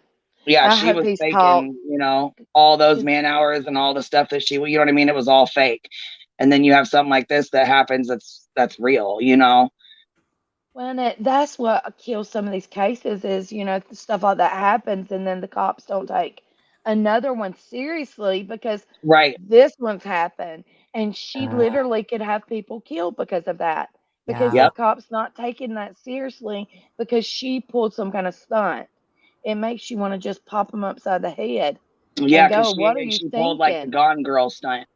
Yeah, I she hope was he's faking, caught. you know, all those man hours and all the stuff that she, you know what I mean? It was all fake. And then you have something like this that happens that's real, you know? Well, that's what kills some of these cases is, you know, stuff like that happens and then the cops don't take another one seriously because Right. this one's happened and she literally could have people killed because of that. Because Yeah. the cops not taking that seriously because she pulled some kind of stunt. It makes you want to just pop them upside the head Yeah, and go, because what are you she pulled like the thinking? Gone Girl stunt.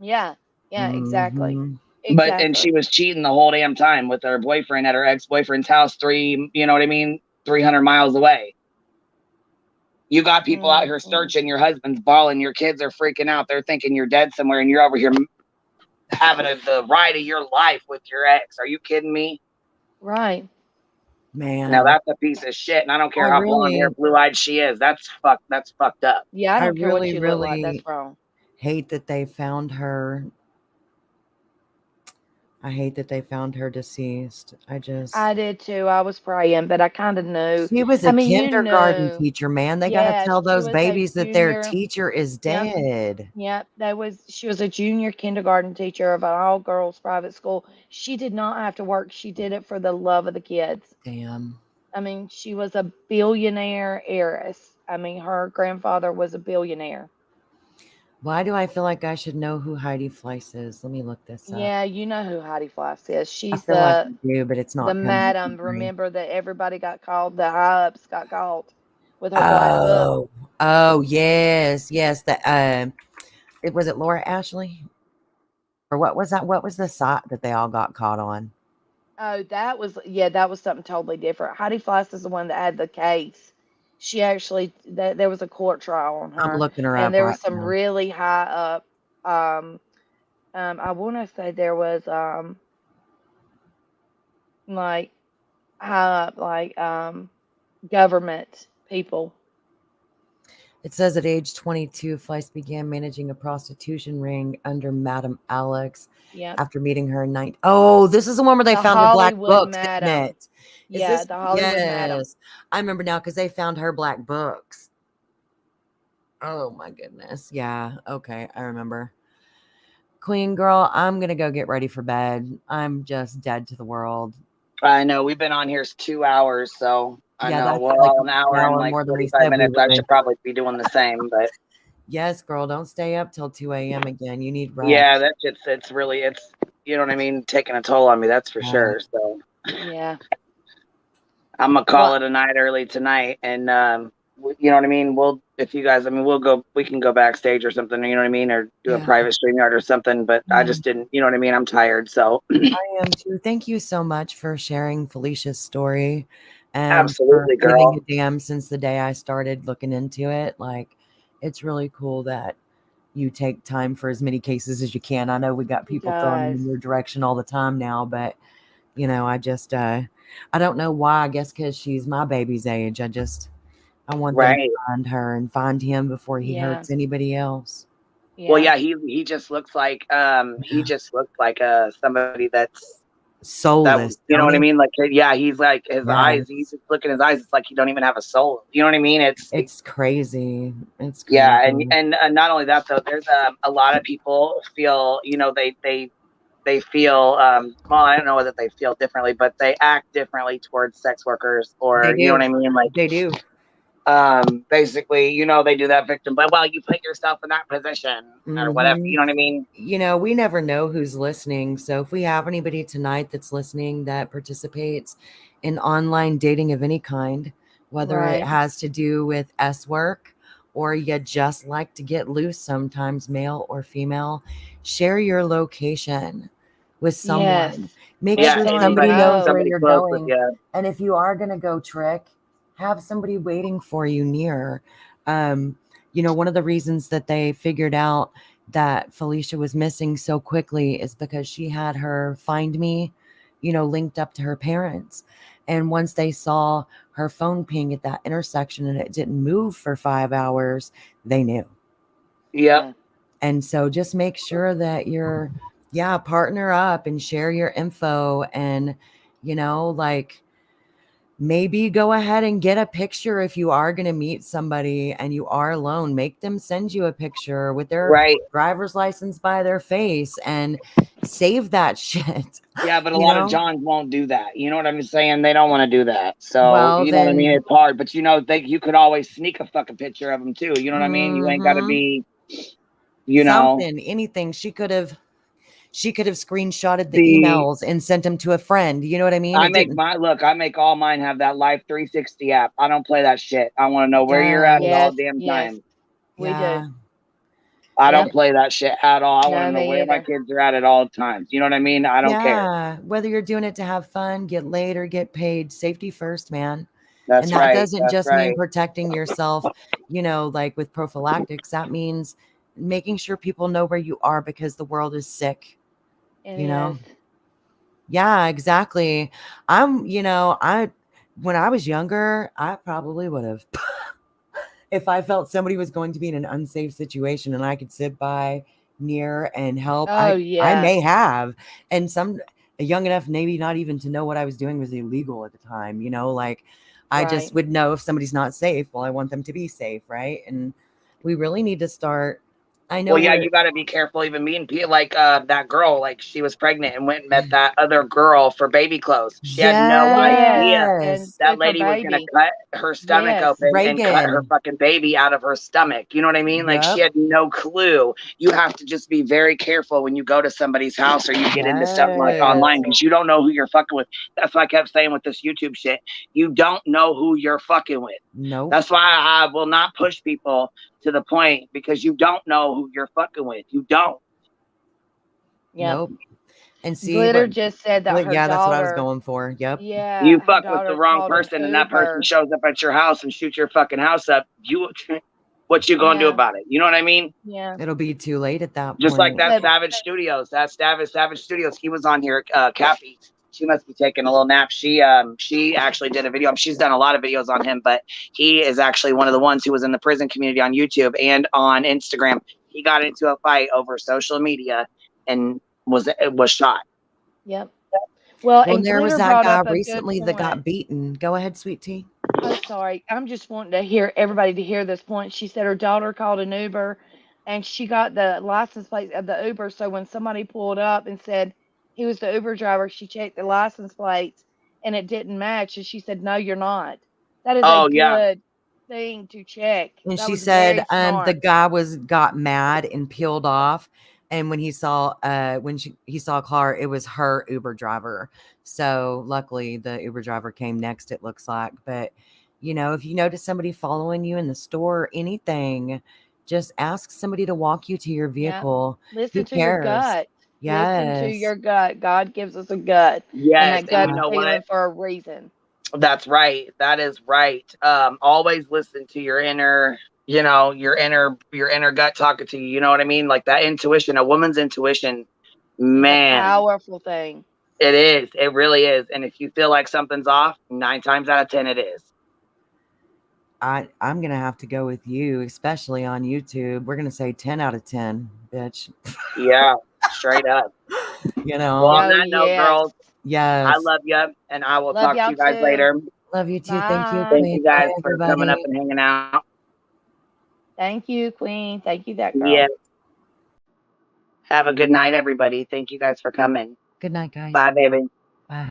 Yeah, yeah, exactly. Mhm. But and she Exactly. was cheating the whole damn time with her boyfriend at her ex-boyfriend's house, you know what I mean, 300 miles away. You got people out here searching, your husband's bawling, your kids are freaking out, they're thinking you're dead somewhere, and you're over here having the ride of your life with your ex. Are you kidding me? Right. Man. Now that's a piece of shit, and I don't care how blonde hair, blue-eyed she is. That's fucked up. Yeah, I don't care what really, you look like. That's wrong. hate that they found her. I hate that they found her deceased. I did too. I was praying, but I kind of knew. She was a kindergarten teacher, man. They got to tell those babies that their teacher is dead. Yep. She was a junior kindergarten teacher of an all-girls private school. She did not have to work. She did it for the love of the kids. Damn. I mean, she was a billionaire heiress. I mean, her grandfather was a billionaire. Why do I feel like I should know who Heidi Fleiss is? Let me look this up. Yeah, you know who Heidi Fleiss is. She's I feel like I do, but it's not the coming madam. to me. Remember that everybody got called, the high ups got called with her black book. Oh, yes. The was it Laura Ashley? Or what was that? What was the site that they all got caught on? Oh, that was something totally different. Heidi Fleiss is the one that had the case. She actually there was a court trial on her. I'm looking her and up there right was some now. really high up I want to say there was like high up like government people. It says at age 22, Fleiss began managing a prostitution ring under Madam Alex after meeting her in Oh, this is the one where they found her black books, isn't it? Yeah, the Hollywood Madam. I remember now because they found her black books. Oh my goodness. Yeah. Okay. I remember. Queen girl, I'm going to go get ready for bed. I'm just dead to the world. I know. We've been on here 2 hours, so I know. That's Well, like an hour and like more than we 45 said minutes. we I would. should probably be doing the same, but yes, girl, don't stay up till 2 a.m. again. You need rest. yeah, that shit's it's you know what I mean, taking a toll on me, that's for sure. So yeah, I'm gonna call it a night early tonight, and you know what I mean. We'll if you guys, I mean, we can go backstage or something, you know what I mean, or do a private StreamYard or something. But I just didn't, you know what I mean. I'm tired, so I am too. Thank you so much for sharing Felicia's story, and absolutely, for girl. giving a damn since the day I started looking into it. Like, it's really cool that you take time for as many cases as you can. I know we got people throwing in your direction all the time now, but you know, I just I don't know why. I guess because she's my baby's age. I want them to find her and find him before he hurts anybody else. Well, yeah, he just looks like somebody that's soulless. You know what I mean? Like, yeah, he's like his eyes. He's just looking at his eyes. It's like he don't even have a soul. You know what I mean? It's crazy. It's crazy. Yeah, and not only that though. There's a lot of people feel, you know, they feel well, I don't know whether they feel differently, but they act differently towards sex workers, or you know what I mean? Like they do. Basically, you know, they do that victim, but well, you put yourself in that position or whatever, you know what I mean? You know, we never know who's listening. So if we have anybody tonight that's listening that participates in online dating of any kind, whether it has to do with S work or you just like to get loose sometimes, male or female, share your location with someone. Make sure somebody knows where you're going. And if you are going to go trick, have somebody waiting for you near. You know, one of the reasons that they figured out that Felicia was missing so quickly is because she had her Find Me, you know, linked up to her parents. And once they saw her phone ping at that intersection and it didn't move for 5 hours, they knew. Yep. And so just make sure that you're, partner up and share your info and, like, maybe go ahead and get a picture if you are going to meet somebody and you are alone. Make them send you a picture with their driver's license by their face and save that shit. Yeah, but a lot of Johns won't do that. You know what I'm saying? They don't want to do that. So, Well, you know what I mean? It's hard. But, you could always sneak a fucking picture of them, too. You know what I mean? You ain't got to be, something, anything. She could have screenshotted the emails and sent them to a friend. You know what I mean? I make all mine have that Life 360 app. I don't play that shit. I want to know where you're at all damn time. We do. I don't play that shit at all. I want to know where my kids are at all times. You know what I mean? I don't care. Whether you're doing it to have fun, get laid, or get paid, safety first, man. That's and that right. doesn't That's just right. mean protecting yourself, like with prophylactics. That means making sure people know where you are because the world is sick. Yeah, exactly. When I was younger, I probably would have if I felt somebody was going to be in an unsafe situation and I could sit by near and help. I may have, and young enough, maybe not even to know what I was doing was illegal at the time, I just would know if somebody's not safe. Well, I want them to be safe. Right. And we really need to start. I know. Well, yeah, you got to be careful. Even meeting people like that girl, like she was pregnant and went and met that other girl for baby clothes. She had no idea that lady was going to cut her stomach open and cut her fucking baby out of her stomach. You know what I mean? Like she had no clue. You have to just be very careful when you go to somebody's house or you get into something like online because you don't know who you're fucking with. That's why I kept saying with this YouTube shit, you don't know who you're fucking with. No. That's why I will not push people to the point because you don't know who you're fucking with. You don't. Yep. Nope. And see, Glitter just said that her daughter. That's what I was going for. Yep. Yeah. You fuck with the wrong person, and that person shows up at your house and shoots your fucking house up. What you gonna do about it? You know what I mean? Yeah. It'll be too late at that point. Just like that Savage Studios. That Savage Studios. He was on here. Cappy. She must be taking a little nap. She actually did a video. She's done a lot of videos on him, but he is actually one of the ones who was in the prison community on YouTube and on Instagram. He got into a fight over social media and was shot. Yep. Well, and there was that guy recently that got beaten. Go ahead, sweet tea. Oh, sorry. I'm just wanting to hear everybody to hear this point. She said her daughter called an Uber and she got the license plate of the Uber. So when somebody pulled up and said he was the Uber driver, she checked the license plates and it didn't match. And she said, no, you're not. That is a good thing to check. And she said the guy got mad and peeled off. And when he saw he saw a car, it was her Uber driver. So luckily the Uber driver came next, it looks like. But if you notice somebody following you in the store or anything, just ask somebody to walk you to your vehicle. Yeah. Listen to your gut. Yes. Listen to your gut. God gives us a gut. Yes. And that gut's feeling for a reason. That's right. That is right. Always listen to your inner, your inner gut talking to you. You know what I mean? Like that intuition, a woman's intuition, man. A powerful thing. It is. It really is. And if you feel like something's off, 9 times out of 10, it is. I'm going to have to go with you, especially on YouTube. We're going to say 10 out of 10, bitch. Yeah, straight up. Well, on that note, girls, I love you, and I will talk to you guys later. Love you too. Bye. Thank you. Thank you guys for coming up and hanging out. Thank you, Queen. Thank you, that girl. Yeah. Have a good night, everybody. Thank you guys for coming. Good night, guys. Bye, baby. Bye.